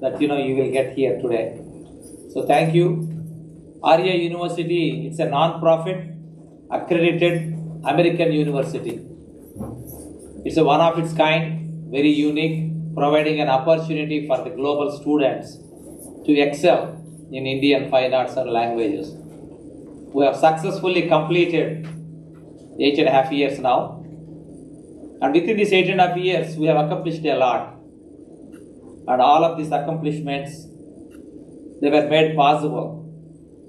that you will get here today. So thank you. Aria University, it's a non-profit, accredited American university. It's a one of its kind, very unique, providing an opportunity for the global students to excel in Indian fine arts and languages. We have successfully completed 8.5 years now. And within these 8.5 years, we have accomplished a lot. And all of these accomplishments, they were made possible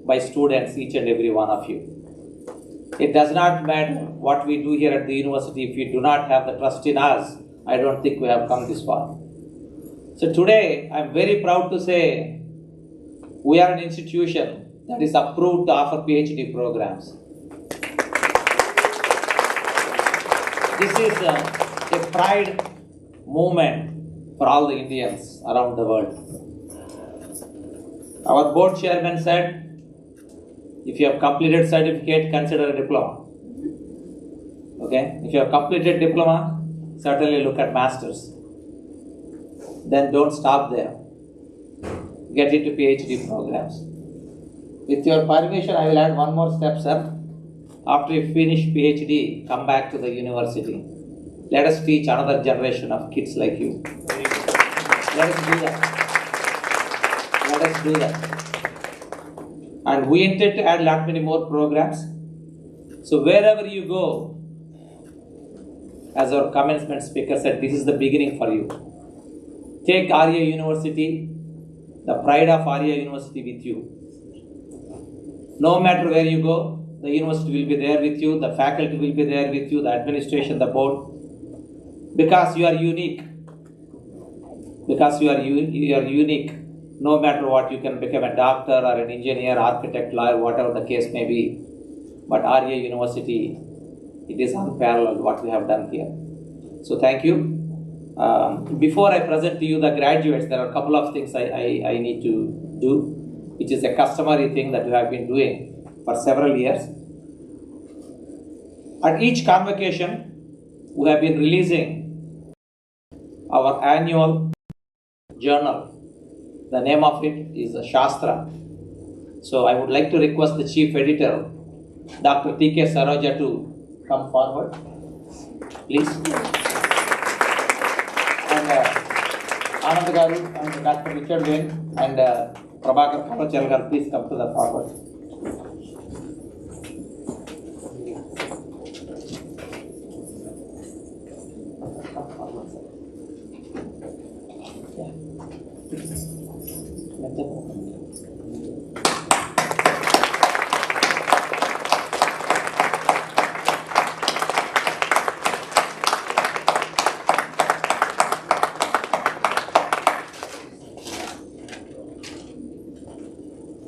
by students, each and every one of you. It does not matter what we do here at the university. If we do not have the trust in us, I don't think we have come this far. So today, I am very proud to say we are an institution that is approved to offer PhD programs. This is a pride movement for all the Indians around the world. Our board chairman said, if you have completed certificate, consider a diploma. Okay? If you have completed diploma, certainly look at masters. Then don't stop there. Get into PhD programs. With your permission, I will add one more step, sir. After you finish PhD, come back to the university. Let us teach another generation of kids like you. Let us do that. Let us do that. And we intend to add lot many more programs. So wherever you go, as our commencement speaker said, this is the beginning for you. Take Aria University, the pride of Aria University with you. No matter where you go, the university will be there with you, the faculty will be there with you, the administration, the board. Because you are unique. Because you are unique. No matter what, you can become a doctor or an engineer, architect, lawyer, whatever the case may be. But Aria University, it is unparalleled what we have done here. So thank you. Before I present to you the graduates, there are a couple of things I need to do, which is a customary thing that we have been doing for several years. At each convocation, we have been releasing our annual journal. The name of it is Shastra. So I would like to request the chief editor, Dr. T.K. Saroja, to come forward, please. Anand Garu and Dr. Richard Wayne and Prabhakar Kamachal Garu, please come to the forward.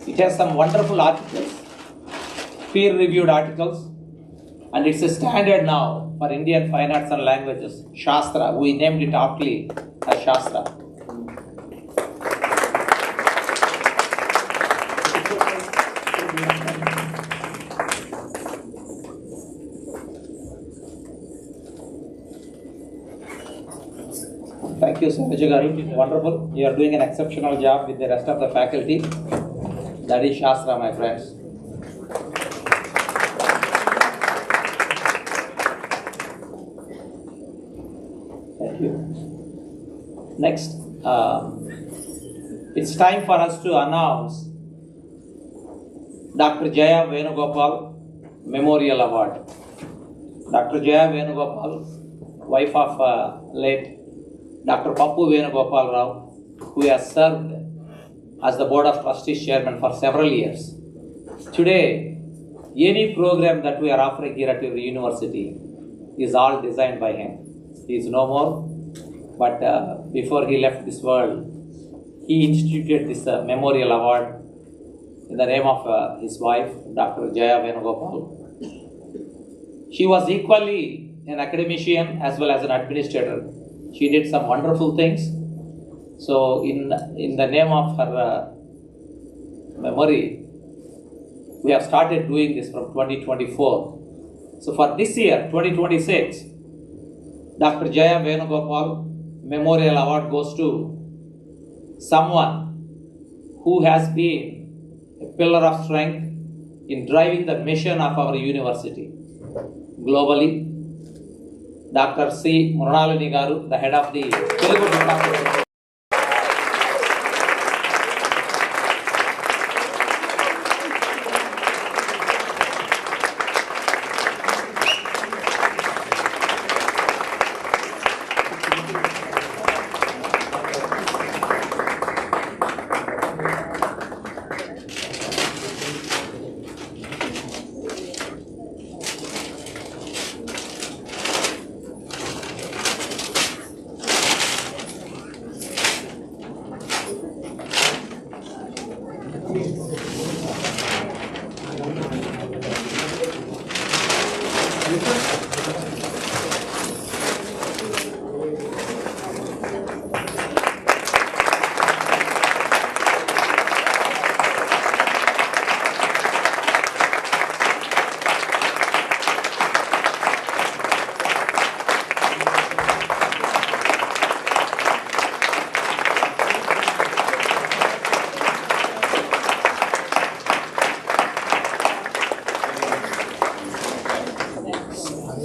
It has some wonderful articles, peer-reviewed articles, and it's a standard now for Indian fine arts and languages, Shastra. We named it aptly as Shastra. Thank you, Sanjay Garu. Wonderful. You are doing an exceptional job with the rest of the faculty. That is Shastra, my friends. Thank you. Next, it's time for us to announce Dr. Jaya Venugopal Memorial Award. Dr. Jaya Venugopal, wife of late Dr. Pappu Venugopal Rao, who has served as the Board of Trustees Chairman for several years. Today, any program that we are offering here at your university is all designed by him. He is no more, but before he left this world, he instituted this Memorial Award in the name of his wife, Dr. Jaya Venugopal. She was equally an academician as well as an administrator. She did some wonderful things. So in the name of her memory, we have started doing this from 2024. So for this year, 2026, Dr. Jaya Venugopal Memorial Award goes to someone who has been a pillar of strength in driving the mission of our university globally. Dr. C. Mrunalini Garu, the head of the Telugu Department.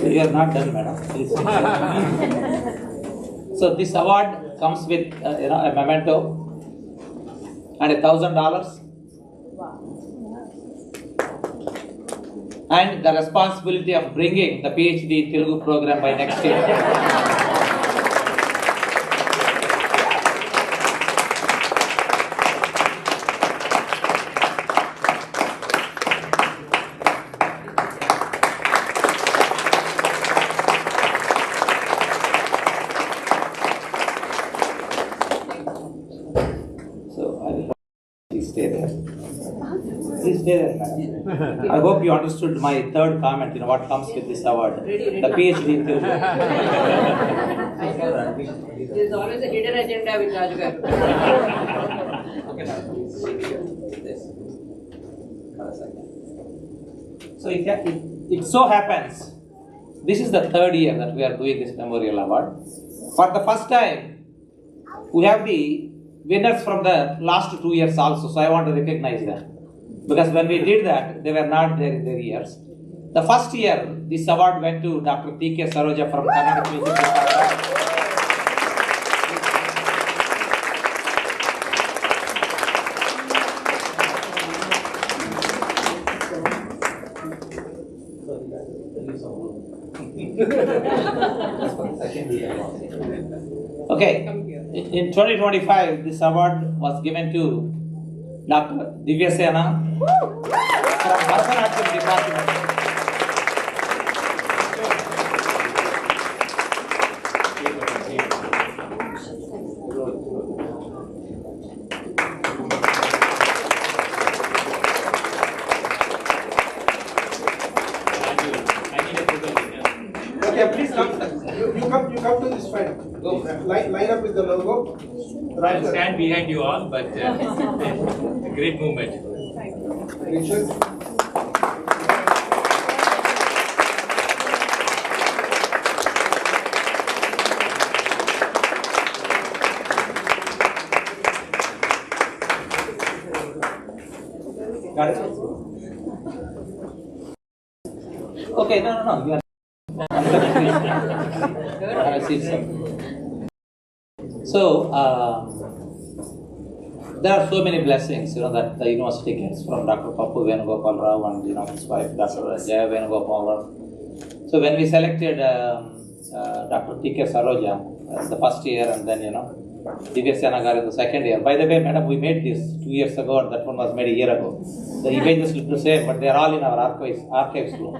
You are not done, madam. So this award comes with a memento and $1,000 and the responsibility of bringing the PhD Telugu program by next year. Please stay there, madam. I hope you understood my third comment, what comes with this award. The PhD in Telugu.
There is always a hidden agenda with Rajgaru.
Okay, madam. So it so happens, this is the third year that we are doing this Memorial Award. For the first time, we have the winners from the last 2 years also, so I want to recognize them. Because when we did that, they were not there in their years. The first year, this award went to Dr. T.K. Saroja from Carnatic Music Department. Okay, in 2025, this award was given to Dr. Divya Sena from Bharatanatyam department.
Okay, please come. You come to this side. Line up with the logo.
I'll stand behind you all, but a great movement.
Richard.
Got it? Okay, no. You are. Have a seat, sir. So, there are so many blessings, that the university gets from Dr. Pappu Venugopal Rao and, his wife, Dr. Jaya Venugopal Rao. So, when we selected Dr. T.K. Saroja the first year, and then, Divya Senagar in the second year. By the way, madam, we made this 2 years ago, and that one was made a year ago. The images look the same, but they are all in our archives room.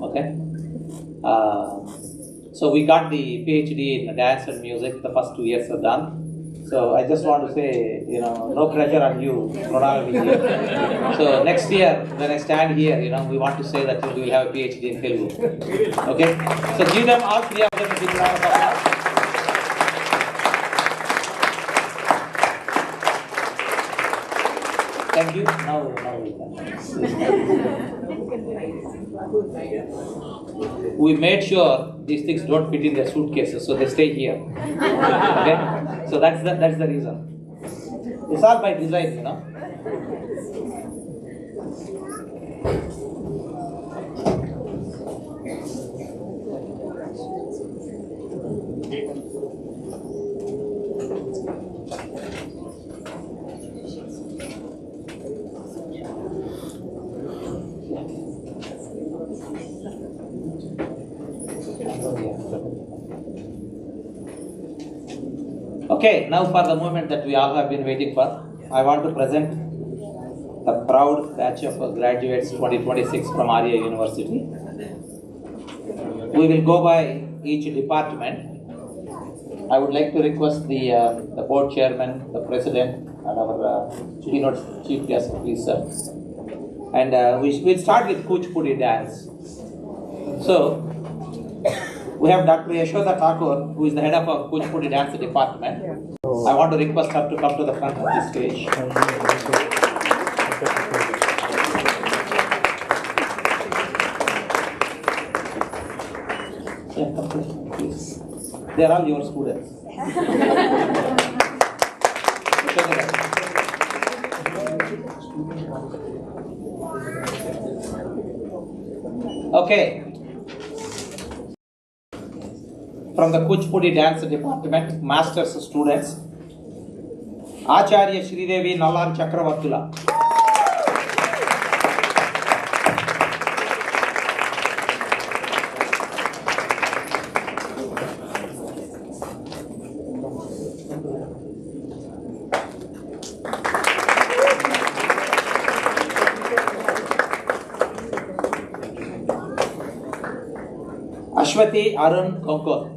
Okay? So we got the PhD in dance and music. The first 2 years are done. So I just want to say, no pressure on you, Pranal here. So next year, when I stand here, we want to say that you will have a PhD in Telugu. Okay? So give them, all three of them, a big round of applause. Thank you. Now we made sure these things don't fit in their suitcases, so they stay here. Okay? So that's the reason. It's all by design, Okay, now for the moment that we all have been waiting for, I want to present the proud batch of graduates 2026 from Aria University. We will go by each department. I would like to request the board chairman, the president, and our keynote chief guest, please, sir. And we'll start with Kuchipudi dance. So, we have Dr. Yashoda Thakur, who is the head of our Kuchipudi dance department. I want to request her to come to the front of the stage. Yeah, come please. They are all your students. Okay. From the Kuchipudi dance department, master's students, Acharya Sridevi Nalan Chakravartula. Ashwati Arun Konkor.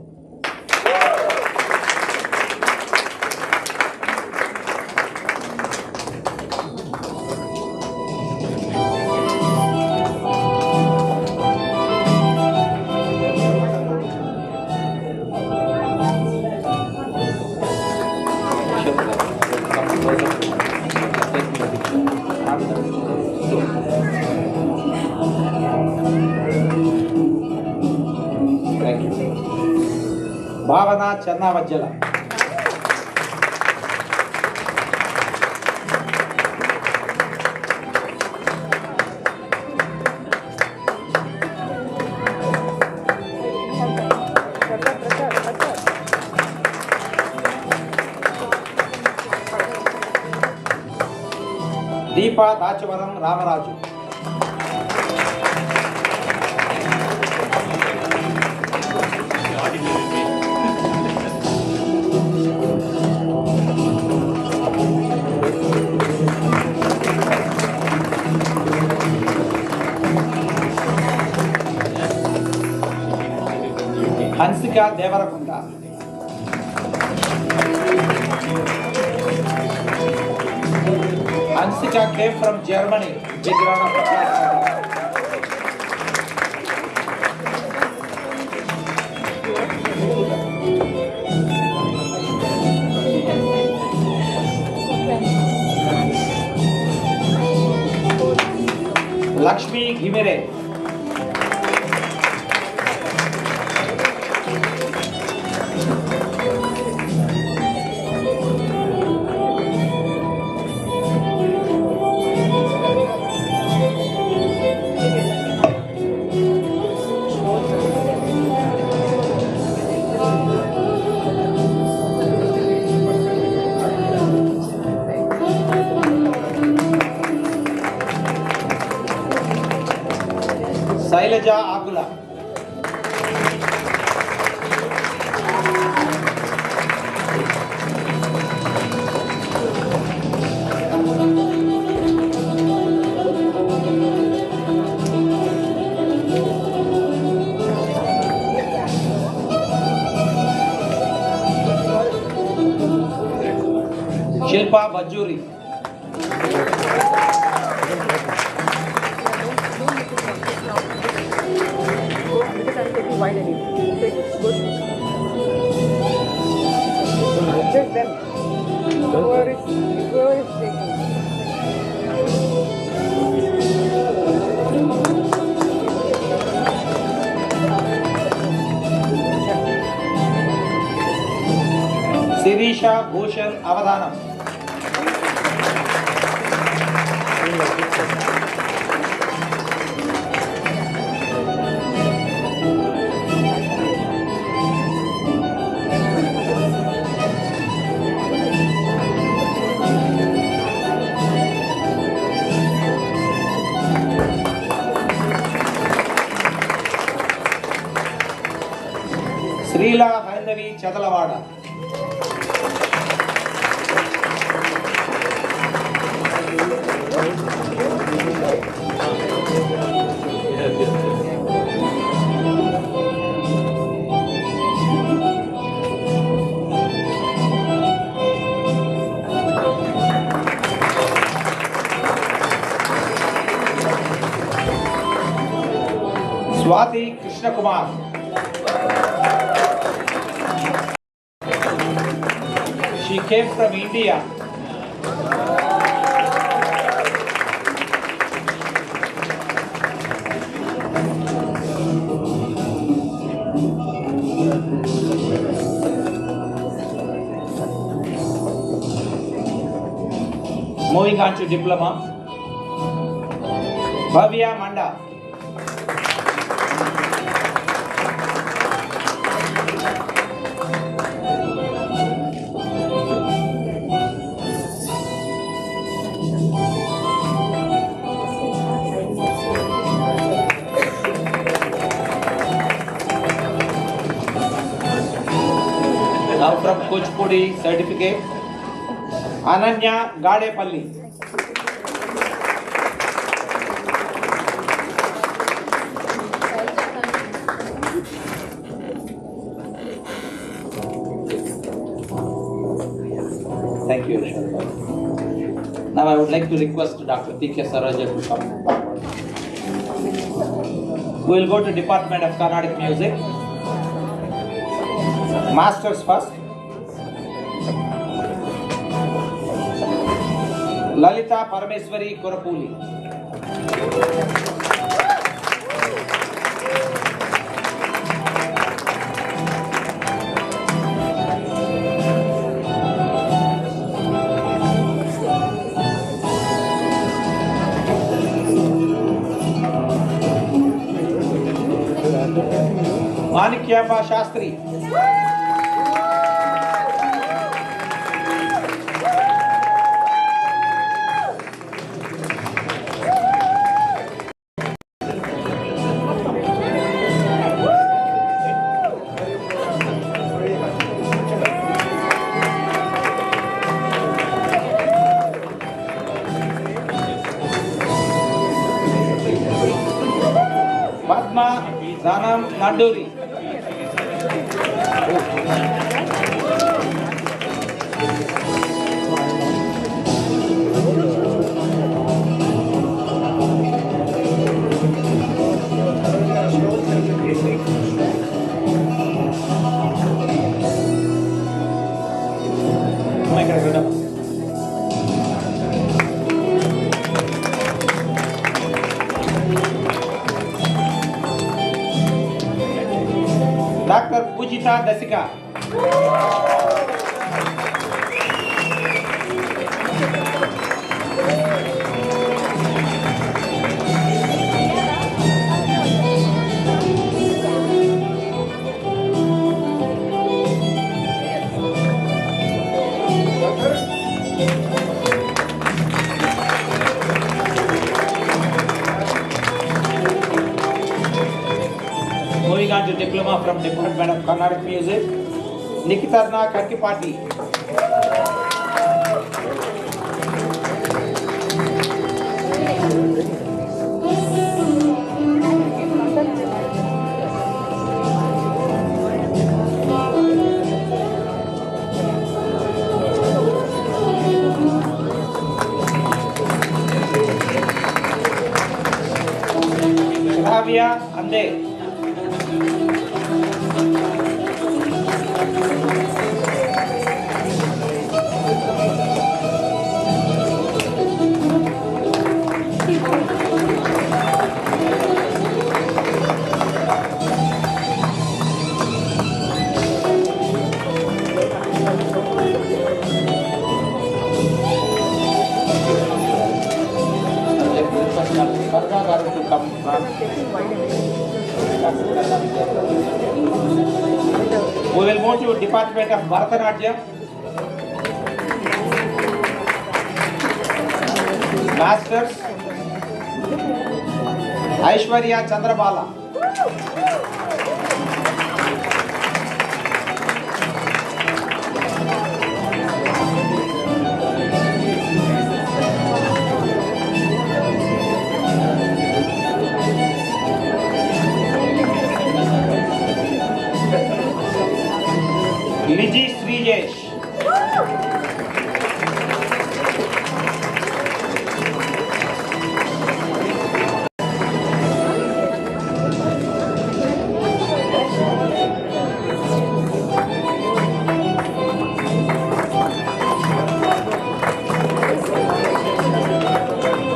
Bhavana Channavajjala. Deepa Dachavaram Ramaraju. Hansika Devarakunda. Hansika came from Germany. Big round of applause. Lakshmi Ghimere. Sailaja Agula. Shilpa Bajuri.
Just them. Whoever is taking.
Sirisha Bhushan Avadhanam. Srila Haindavi Chadalavada. Swati Krishna Kumar. She came from India. Moving on to diploma. Bhavya Manda. Now from Kuchipudi certificate, Ananya Gadepalli. Thank you, Rishad. Now I would like to request Dr. T.K. Saraja to come forward. We will go to Department of Carnatic Music. Masters first. Lalita Parameswari Korapuli. Manikyamba Shastri. Padma Zanam Nanduri. Nisha Dasika. Moving on to Diploma from Department of Carnatic Music, Nikitarna Kakkipati. Ravia Ande. To come from. We will move to Department of Bharatanatyam. Masters Aishwarya Chandrabala. Liji Srijesh.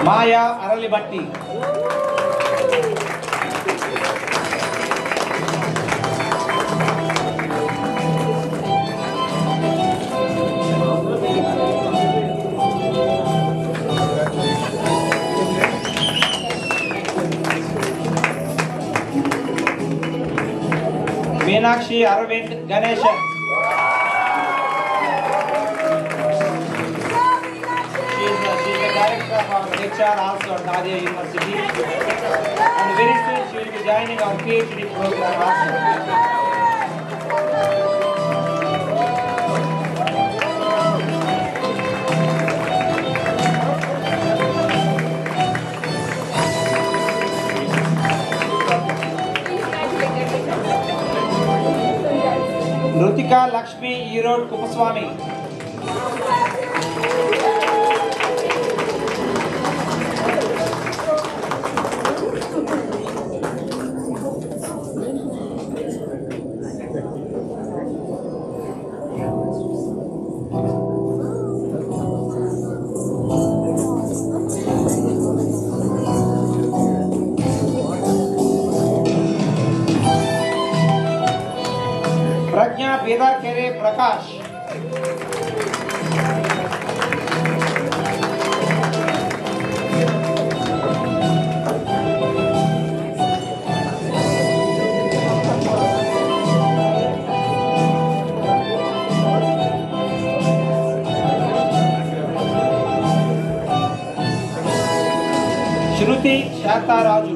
Maya Aralibatti. Meenakshi Arvind Ganeshan. She is the director of our HR also at Aria University. And very soon she will be joining our PhD program also. Rutika Lakshmi Erode Kupaswamy. Prajna Vedar Kere Prakash. Shruti Shata Raju.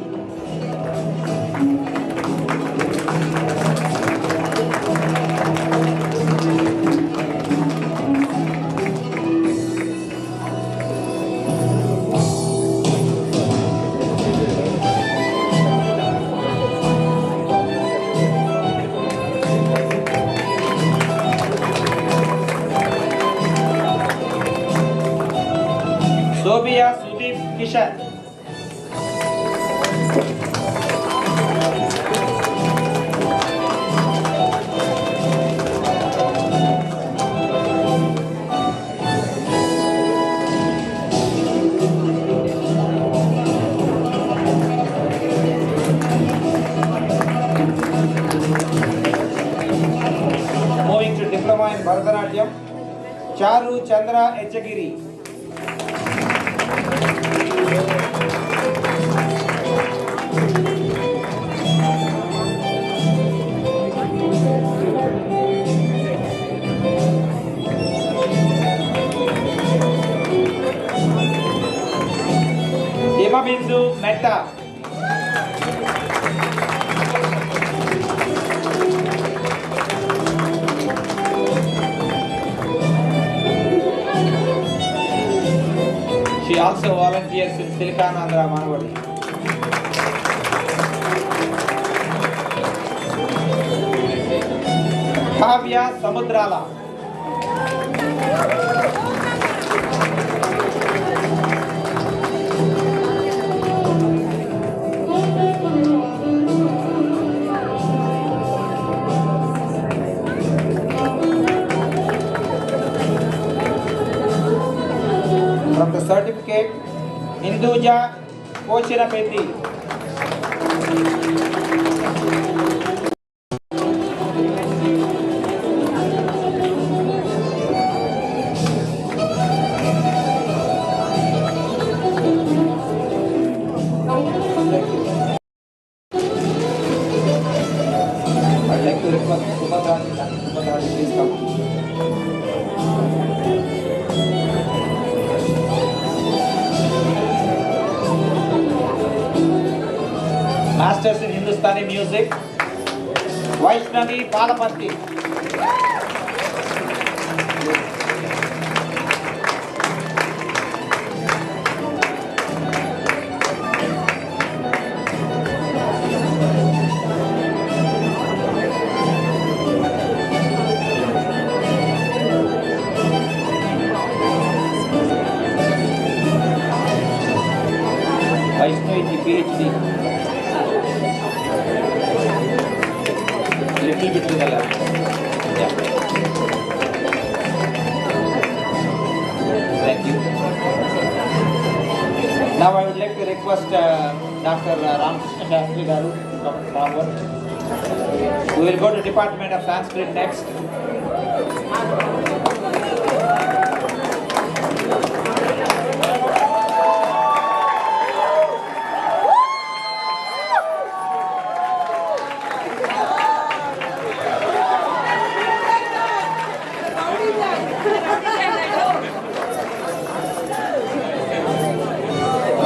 Sobia Sudeep Kishan.
completed Diploma in Bharatanatyam. Charu Chandra Echagiri. Himabindu Mehta. She also volunteers in Silicon Andhra Manavadi. Kavya Samudrala. From the certificate, Hinduja Kochirapeti. I'd like to request Subhadra, please come. Masters in Hindustani music, Vaishnavi Palapatti. Vaishnavi PhD. Little bit to the left. Yeah. Thank you. Now I would like to request Dr. Ramkrishna Shastri Garu to come forward. We will go to Department of Sanskrit next.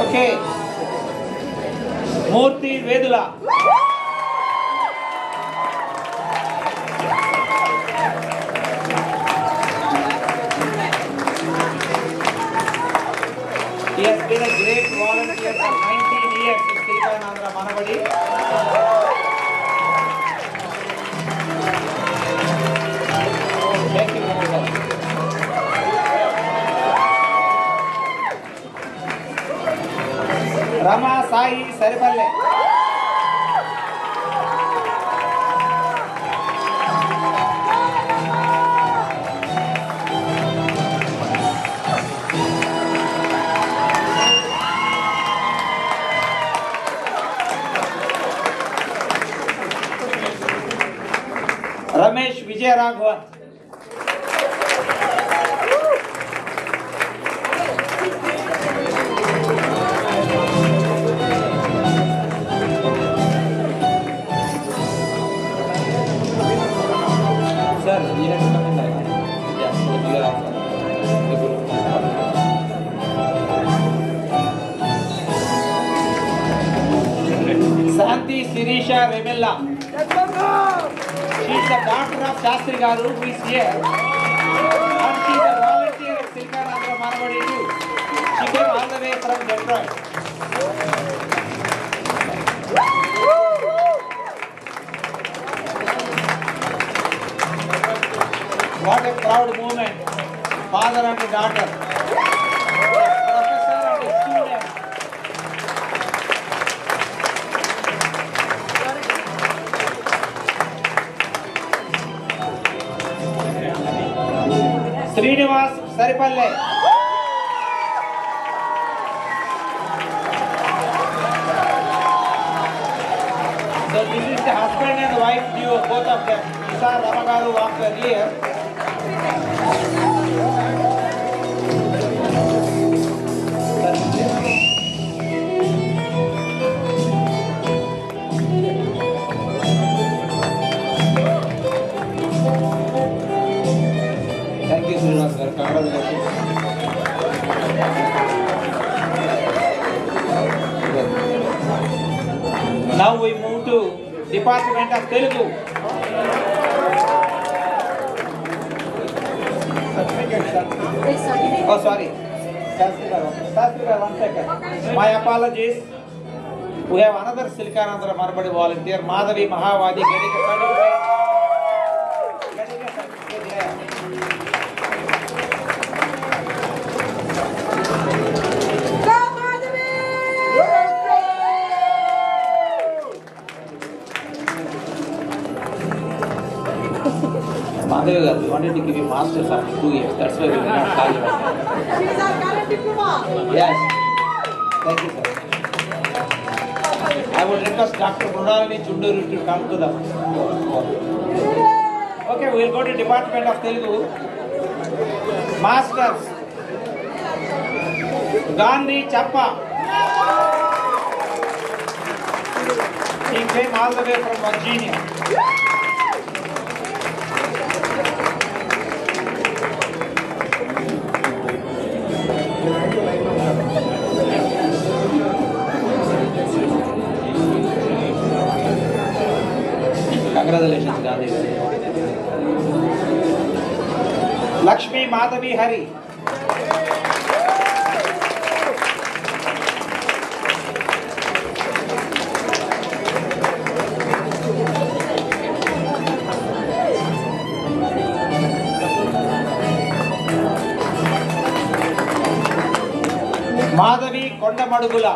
Okay. Murthy Vedula. He has been a great volunteer for 19 years in Silicon Andhra Manavadi. Thank you, Professor. Rama Sai Saripalle. Ramesh Vijayaraghavan. Sir, you have to come in there. Yes, you are also. Santi Sirisha Remella. She is the daughter of Shastri Garu who is here. And she is a volunteer at Silicon Andhra Manavadi too. She came all the way from Detroit. What a proud moment. Father and daughter. Professor and a student. Srinivas Saripalle. So this is
the husband and wife duo, both of them. Isa Ramagaru walked earlier. Thank you, Srinivas sir. Congratulations. Now we move to Department of Telugu. Oh, sorry. Shastri, 1 second. My apologies. We have another Silkanandra Marabadi volunteer, Madhavi Mahavadi, getting a certificate. Madhavi, we wanted to give you masters after 2 years. That's why we will not call you.
She's our current diploma.
Yes. Thank you, sir. I would request Dr. Mrunalini Chunduru to come to the. Okay, we will go to Department of Telugu. Masters. Gandhi Chappa. He came all the way from Virginia. Congratulations, Gandhi. Lakshmi Madhavi Hari. Madhavi Kondamadugula.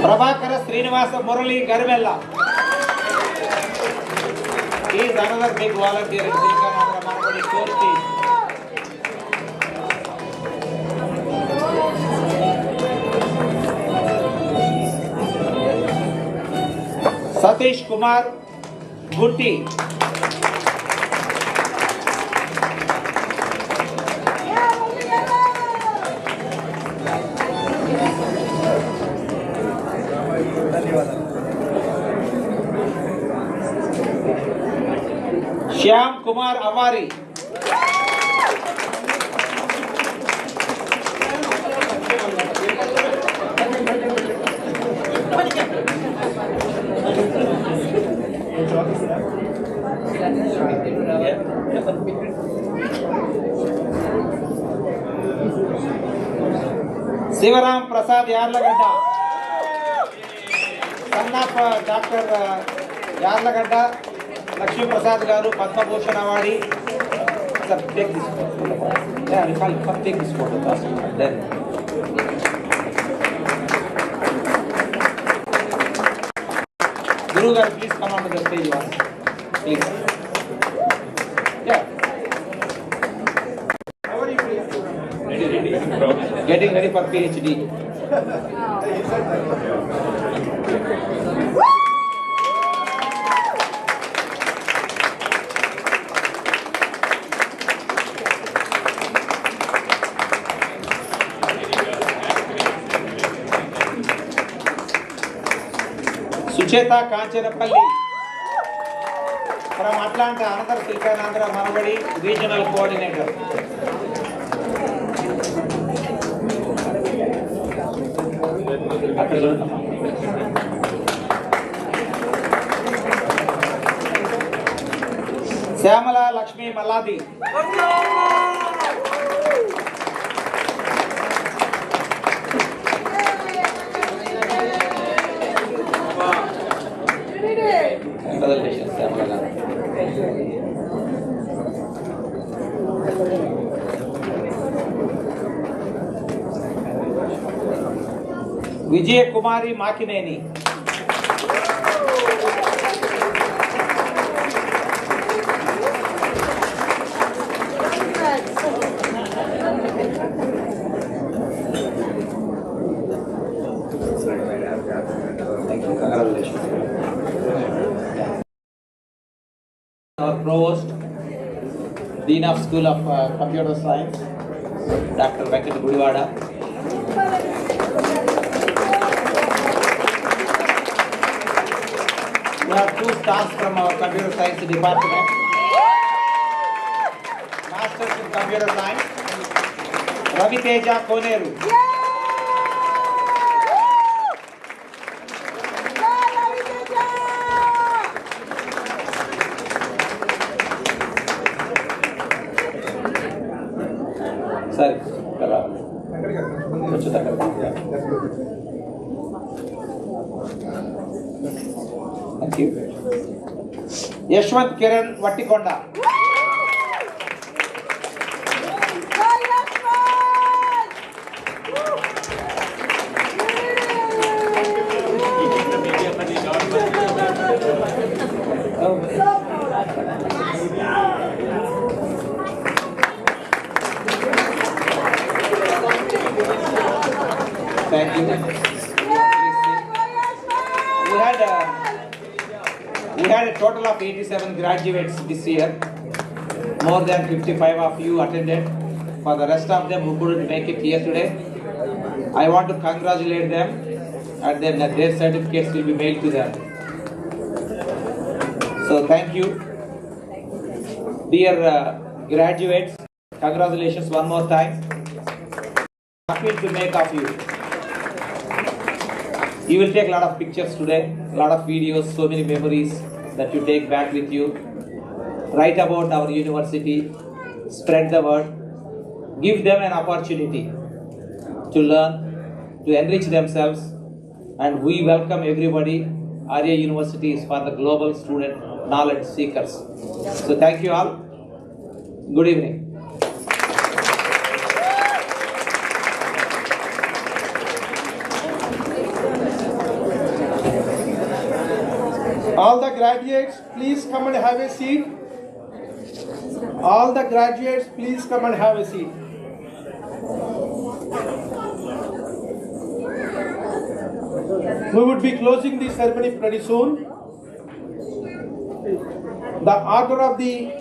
Prabhakara Srinivasa Murali Garvella. He is another big volunteer in Silkanandra Marabadi core team. Satish Kumar Gutti. Shyam Kumar Avari. Sivaram Prasad Yarlagadda. Son of Dr. Yarlagadda. Lakshmi Prasad Garu, Padma Bhushan Awadi. Sir, take this photo. Yeah, you can come take this photo first. Then. Guru Garu, please come onto the stage once. Please. Yeah. How are you? Ready. Getting ready for PhD. Sucheta Kanchanapalli from Atlanta, another Silkanandra Marabadi regional coordinator. Syamala Lakshmi Maladi. Congratulations, Syamala. Vijay Kumari Makineni. Our Provost, Dean of School of Computer Science, Dr. Venkat Gudivada. We have 2 stars from our Computer Science Department. Masters in Computer Science, Ravi Teja Koneru. Sorry, thank you. Yashwant Kiran Vattikonda. Thank you. We had a total of 87 graduates this year. More than 55 of you attended. For the rest of them who couldn't make it here today, I want to congratulate them, and then their certificates will be mailed to them. So thank you. Dear graduates, congratulations one more time. Happy to make of you. You will take a lot of pictures today, a lot of videos, so many memories that you take back with you. Write about our university, spread the word, give them an opportunity to learn, to enrich themselves, and we welcome everybody. Aria University is for the global student knowledge seekers. So thank you all. Good evening.
All the graduates, please come and have a seat. All the graduates, please come and have a seat. We would be closing the ceremony pretty soon. The order of the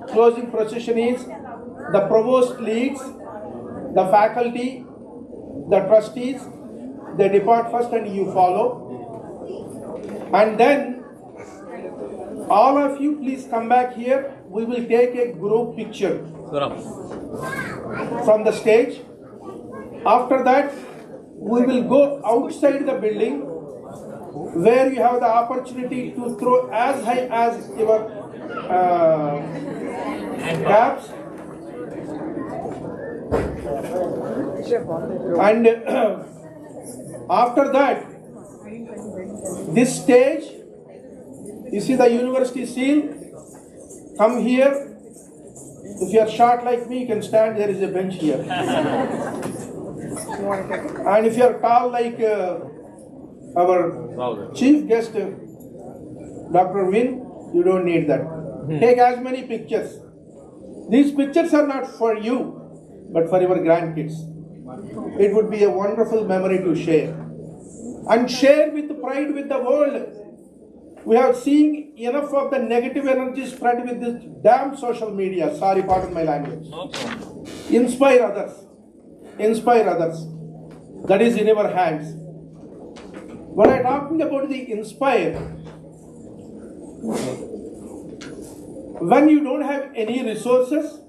closing procession is the provost leads, the faculty, the trustees, they depart first and you follow. And then all of you please come back here. We will take a group picture from the stage. After that, we will go outside the building where you have the opportunity to throw as high as your caps. And after that, this stage, you see the university seal, come here. If you are short like me, you can stand, there is a bench here. And if you are tall like our chief guest, Dr. Win, you don't need that. Take as many pictures. These pictures are not for you, but for your grandkids. It would be a wonderful memory to share. And share with pride with the world. We have seen enough of the negative energy spread with this damn social media. Sorry, pardon my language. Inspire others. Inspire others. That is in our hands. When I am talking about the inspire, when you don't have any resources,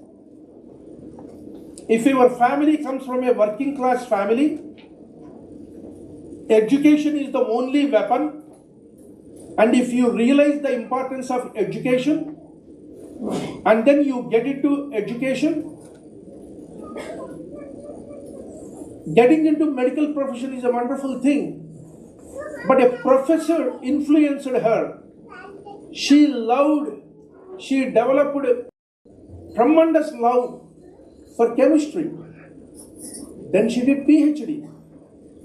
if your family comes from a working class family, education is the only weapon. And if you realize the importance of education, and then you get into education, getting into medical profession is a wonderful thing. But a professor influenced her. She loved, she developed tremendous love for chemistry. Then she did PhD.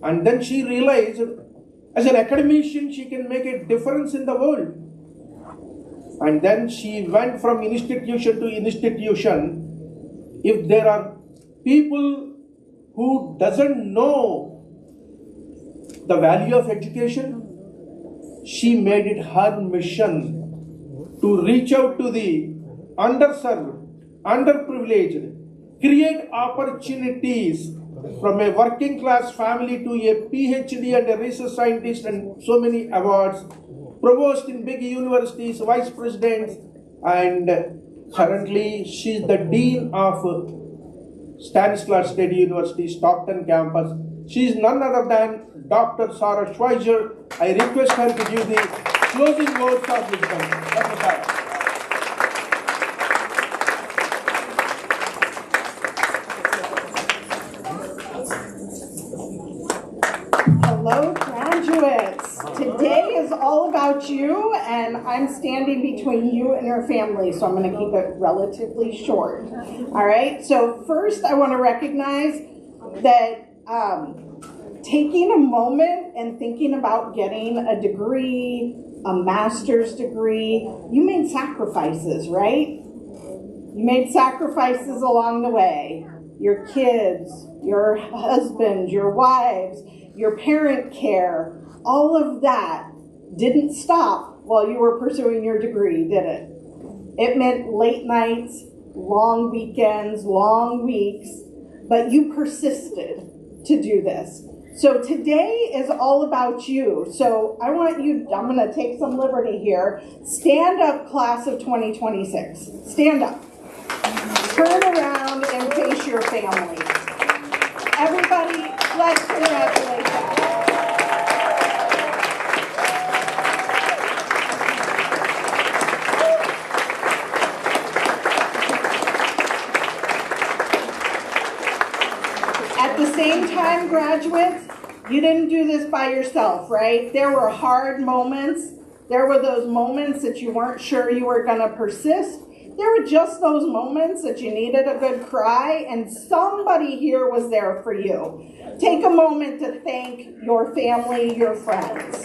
And then she realized, as an academician, she can make a difference in the world. And then she went from institution to institution. If there are people who doesn't know the value of education, she made it her mission to reach out to the underserved, underprivileged, create opportunities from a working class family to a PhD and a research scientist and so many awards, provost in big universities, vice presidents, and currently she is the dean of Stanislaus State University, Stockton campus. She is none other than Dr. Sarah Schweizer. I request her to give the closing words of wisdom. Dr. Sarah.
Hello, graduates. Today is all about you, and I'm standing between you and your family, so I'm going to keep it relatively short. All right, so first I want to recognize that taking a moment and thinking about getting a degree, a master's degree, you made sacrifices, right? You made sacrifices along the way. Your kids, your husbands, your wives, your parent care, all of that didn't stop while you were pursuing your degree, did it? It meant late nights, long weekends, long weeks, but you persisted to do this. So today is all about you. So I want you, I'm going to take some liberty here. Stand up, class of 2026. Stand up. Turn around and face your family. Everybody, let's congratulate them. At the same time, graduates, you didn't do this by yourself, right? There were hard moments. There were those moments that you weren't sure you were going to persist. There were just those moments that you needed a good cry, and somebody here was there for you. Take a moment to thank your family, your friends.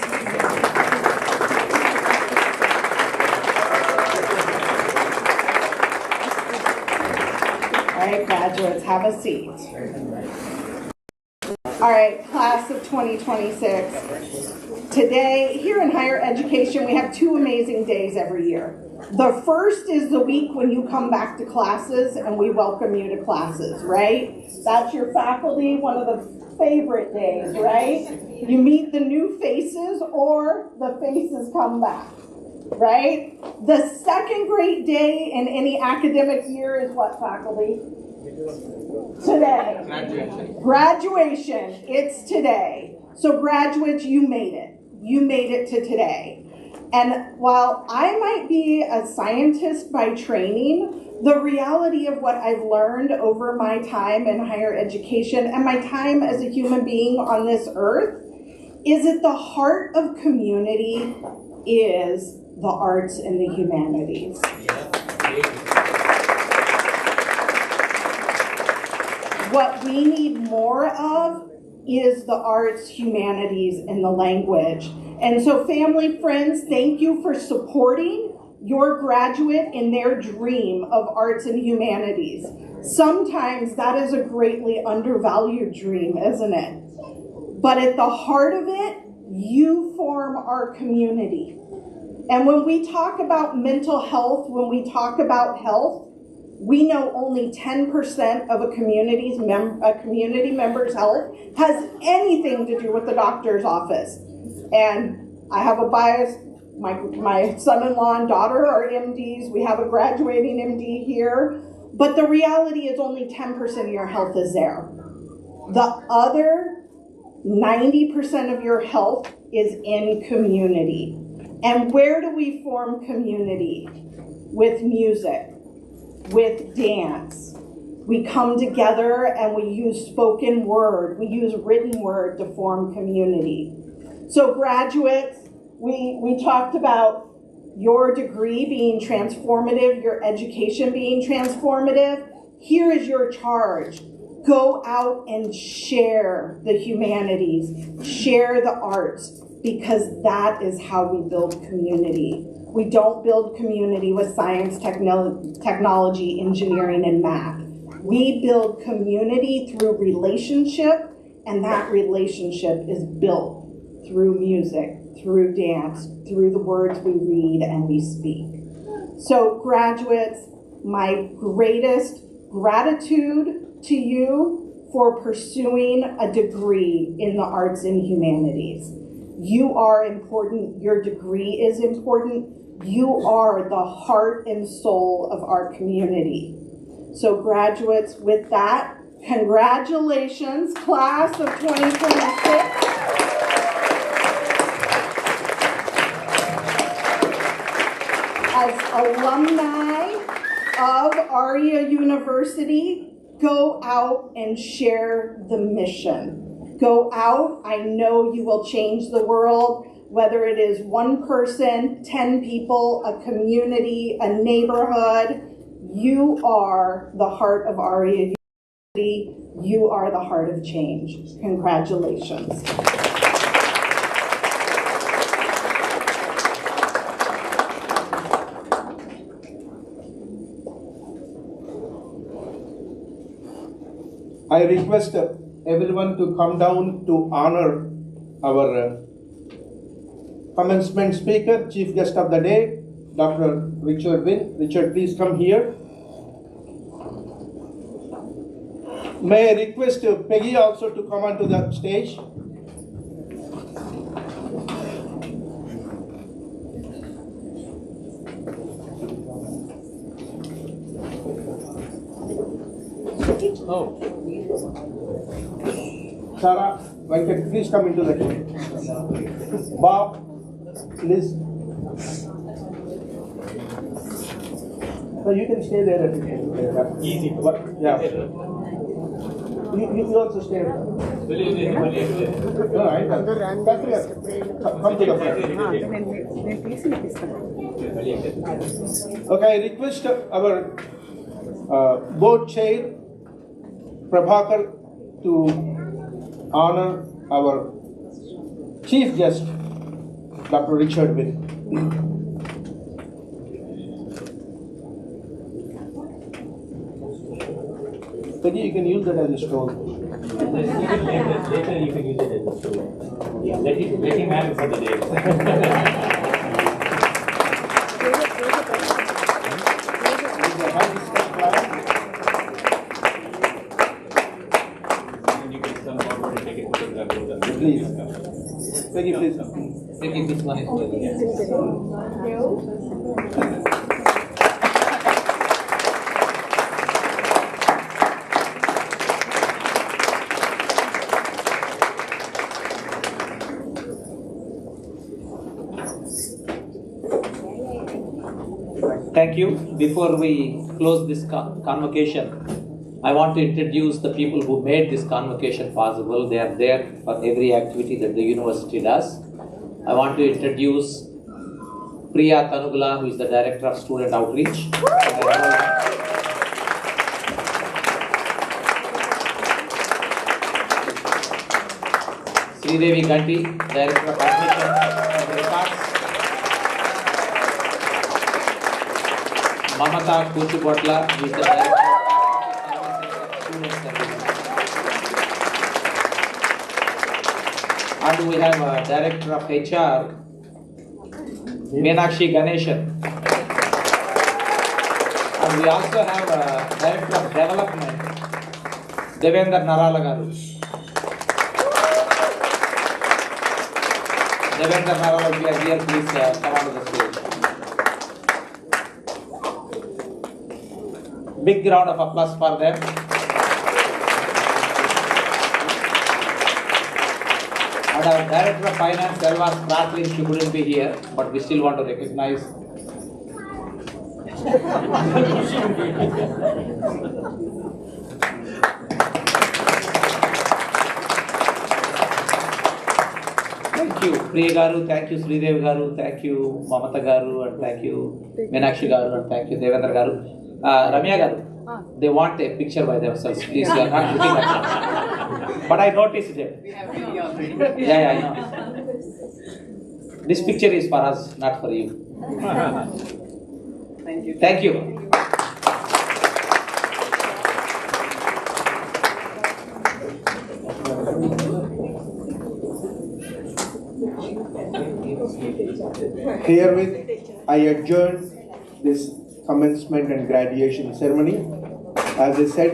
All right, graduates, have a seat. All right, class of 2026. Today, here in higher education, we have two amazing days every year. The first is the week when you come back to classes and we welcome you to classes, right? That's your faculty, one of the favorite days, right? You meet the new faces or the faces come back, right? The second great day in any academic year is what, faculty? Today. Graduation. It's today. So graduates, you made it. You made it to today. And while I might be a scientist by training, the reality of what I've learned over my time in higher education and my time as a human being on this earth is that the heart of community is the arts and the humanities. What we need more of is the arts, humanities, and the language. And so family, friends, thank you for supporting your graduate in their dream of arts and humanities. Sometimes that is a greatly undervalued dream, isn't it? But at the heart of it, you form our community. And when we talk about mental health, when we talk about health, we know only 10% of a community member's health has anything to do with the doctor's office. And I have a bias. My son-in-law and daughter are MDs. We have a graduating MD here. But the reality is only 10% of your health is there. The other 90% of your health is in community. And where do we form community? With music, with dance. We come together and we use spoken word. We use written word to form community. So graduates, we talked about your degree being transformative, your education being transformative. Here is your charge. Go out and share the humanities, share the arts, because that is how we build community. We don't build community with science, technology, engineering, and math. We build community through relationship, and that relationship is built through music, through dance, through the words we read and we speak. So graduates, my greatest gratitude to you for pursuing a degree in the arts and humanities. You are important, your degree is important, you are the heart and soul of our community. So graduates, with that, congratulations, class of 2026. As alumni of Aria University, go out and share the mission. Go out, I know you will change the world, whether it is one person, 10 people, a community, a neighborhood. You are the heart of Aria University. You are the heart of change. Congratulations.
I request everyone to come down to honor our commencement speaker, chief guest of the day, Dr. Richard Wynn. Richard, please come here. May I request Peggy also to come onto the stage?
Oh.
Sarah, please come into the stage. Bob, please. No, you can stay there.
Easy.
What? Yeah. You also stay. No, I come to the front. Okay, I request our board chair, Prabhakar, to honor our chief guest, Dr. Richard Wynn. Peggy, you can use that as a stool.
Later you can use it as a stool. Yeah, let him have it for the day.
Please. Peggy, please.
Taking this one is Thank you. Before we close this convocation, I want to introduce the people who made this convocation possible. They are there for every activity that the university does. I want to introduce Priya Tanugula, who is the Director of Student Outreach. Sridevi Gandhi, Director of Admission and Records. Mamata Kuchipudi, who is the Director of Student Services. And we have a Director of HR, Meenakshi Ganeshan. And we also have a Director of Development, Devendra Narala garu. Devendra Narala, if you are here, please come on to the stage. Big round of applause for them. And our Director of Finance, Elvas Pratlin, she couldn't be here, but we still want to recognize. Thank you, Priya Garu, thank you, Sridevi Garu, thank you, Mamata Garu, and thank you, Meenakshi Garu, and thank you, Devendra Garu. Ramya Garu, they want a picture by themselves, please, you are not looking at them. But I noticed it.
We have video already.
Yeah, I know. This picture is for us, not for you.
Thank you.
Thank you.
Herewith, I adjourn this commencement and graduation ceremony. As I said,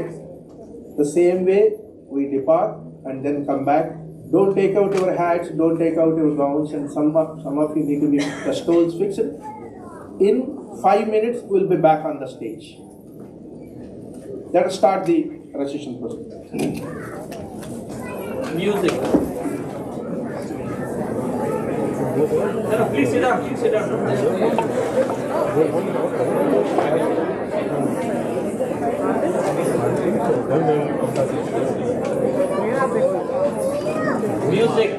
the same way we depart and then come back. Don't take out your hats, don't take out your gowns, and some of you need to be the stoles fixed. In 5 minutes, we'll be back on the stage. Let us start the recession process.
Music. No, please sit down, please sit down. Music.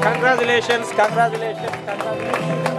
Congratulations, congratulations, congratulations.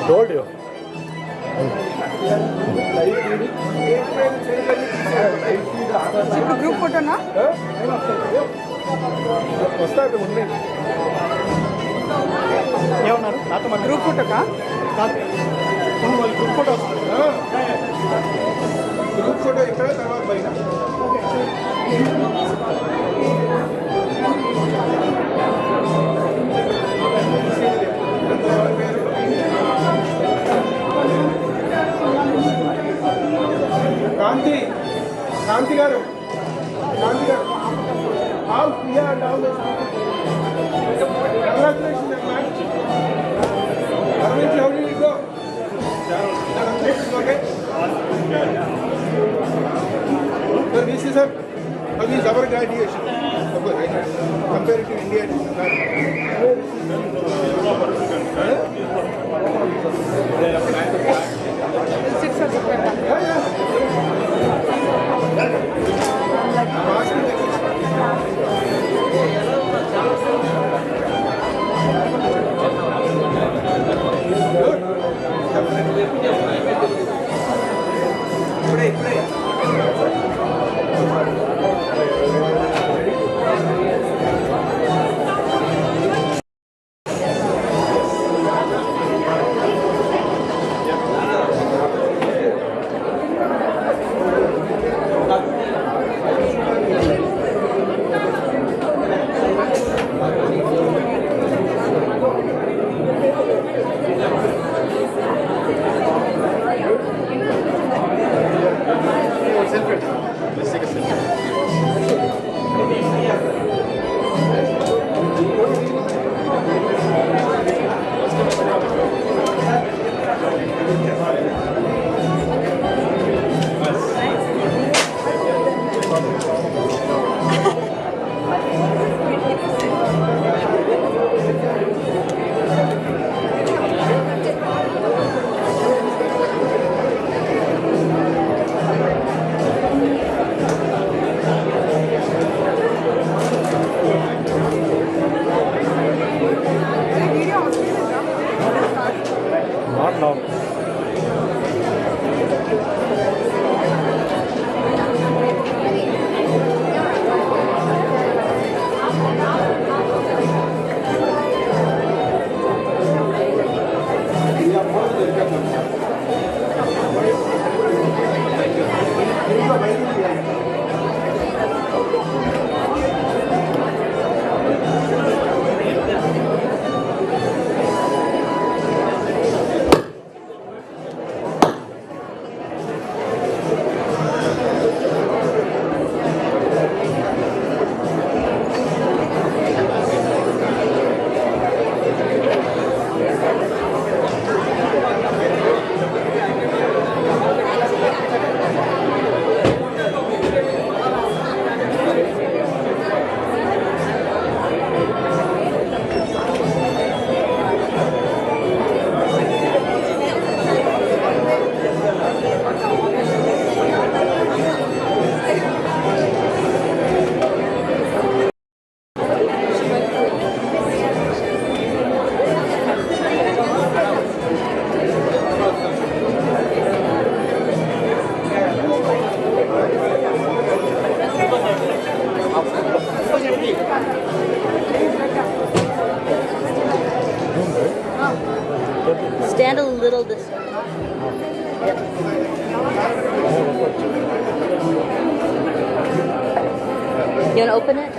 told you.
Group ఫోటోనా
వస్తాయి ఉన్నాయి ఏమన్నారు నాతో మా
group ఫోటోకా
వాళ్ళు group photo వస్తుంది group photo ఇక్కడ తర్వాత బయట Kanti Kanti garu all clear down congratulation Arvind how do you go okay this is our graduation. Compare it to India, it is not. I'm asking the
Stand a little this way. Yep. You want to open it?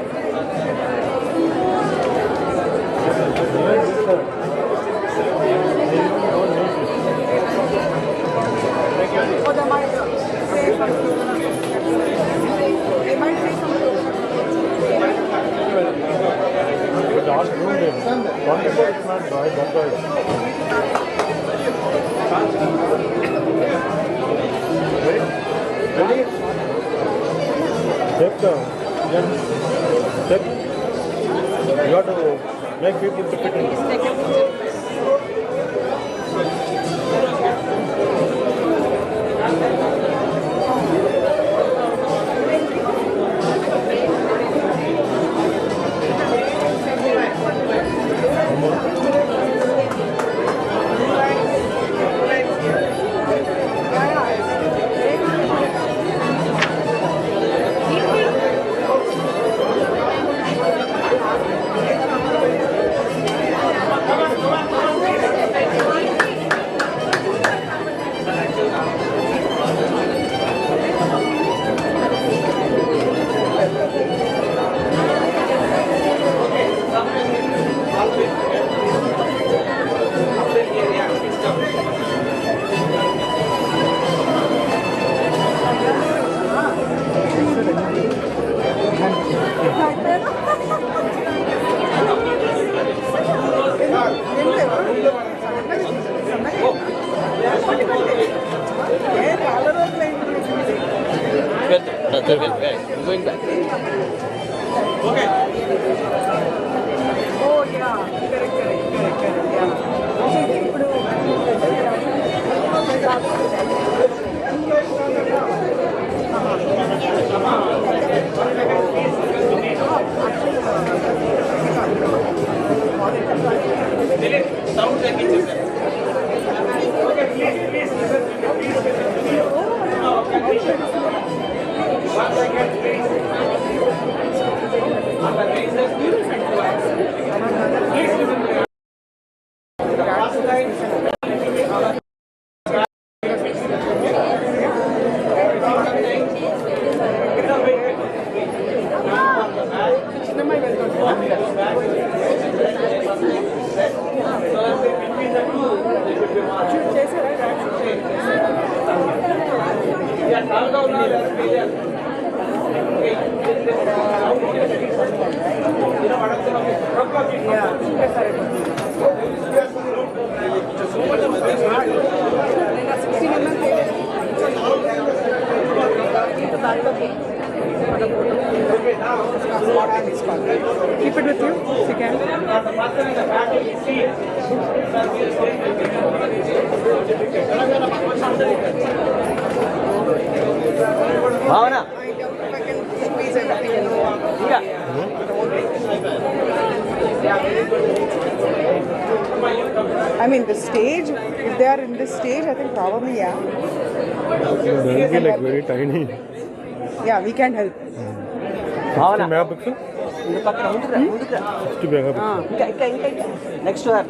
You have to make people to fit in.
Going back.
Oh yeah, correct.
Sound like it is. Okay, please. One second, please. Please listen to the last line.
Keep it with you if you can.
Bhavana.
If I can squeeze everything in one.
Yeah.
I mean, the stage, if they are in this stage, I think probably, yeah.
They'll be like very tiny.
Yeah, we can help.
60 megapixel? 60 megapixel.
Next to her.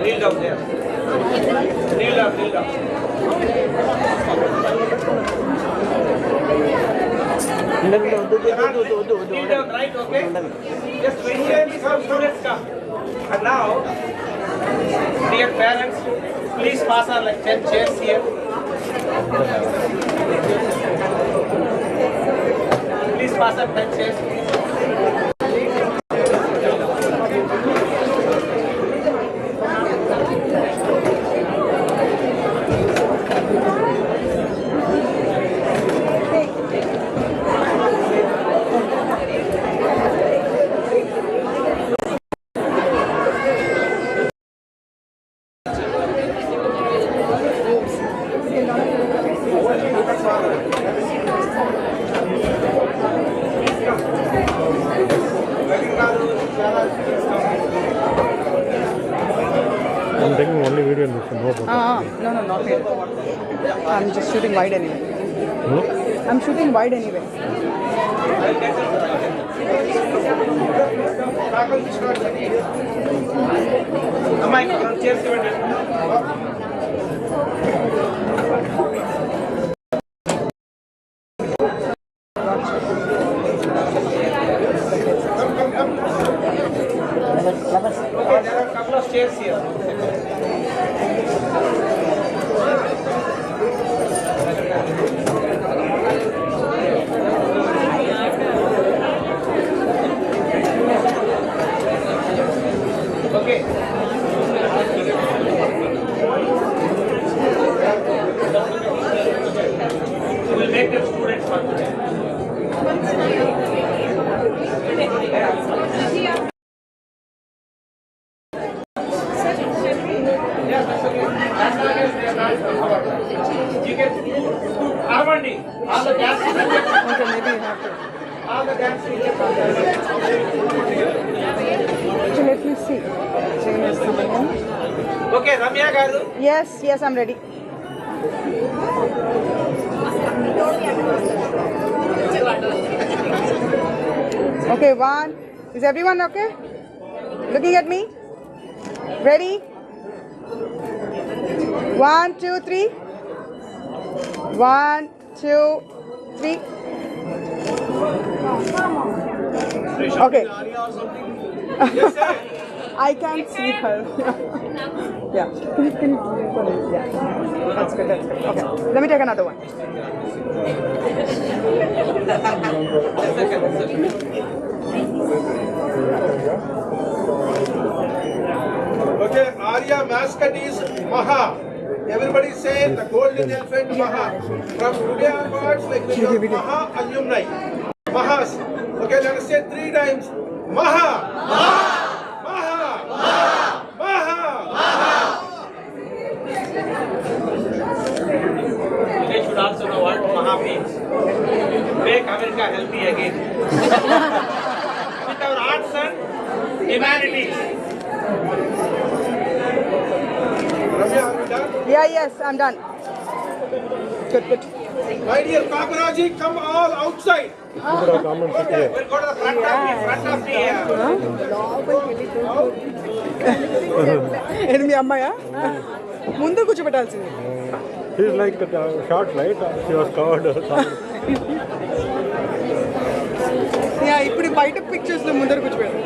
Kneel down there. Kneel down. Kneel down, right, okay? Just when students come. And now, dear parents, please pass on like 10 chairs here. Please pass on 10 chairs.
I'm taking only video in this one. No photo.
No, not yet. I'm just shooting wide anyway.
Hmm?
I'm shooting wide anyway.
There are a couple of chairs here. Okay. We'll make them students for today. You can Armandi, all the gas.
Okay, maybe you have to.
All the gas.
So let me see. Jane is coming in.
Okay, Ramya garu.
Yes, I'm ready. Okay, one. Is everyone okay? Looking at me? Ready? 1, 2, 3. 1, 2, 3. Okay. I can't see her. Yeah. Can you yeah. That's good. That's good. Okay. Let me take another one.
Okay, Aria mascot is Maha. Everybody say the golden elephant Maha. From today onwards, like we are Maha alumni. Mahas. Okay, let us say 3 times. Maha! Maha! Maha! Maha! Maha!
They should also know what Maha means. Make America healthy again. With our arts and humanities.
Ramya, are you done?
Yeah, yes, I'm done. Good, good.
My dear Kakaraji, come all outside.
We'll
We'll go to the front of the
ఏంటి మీ అమ్మాయా ముందు కూర్చోబెట్టాల్సింది
He's like the short light. She was covered.
Yeah ఇప్పుడు బయట pictures లో ముందర కూర్చోబెట్టాలి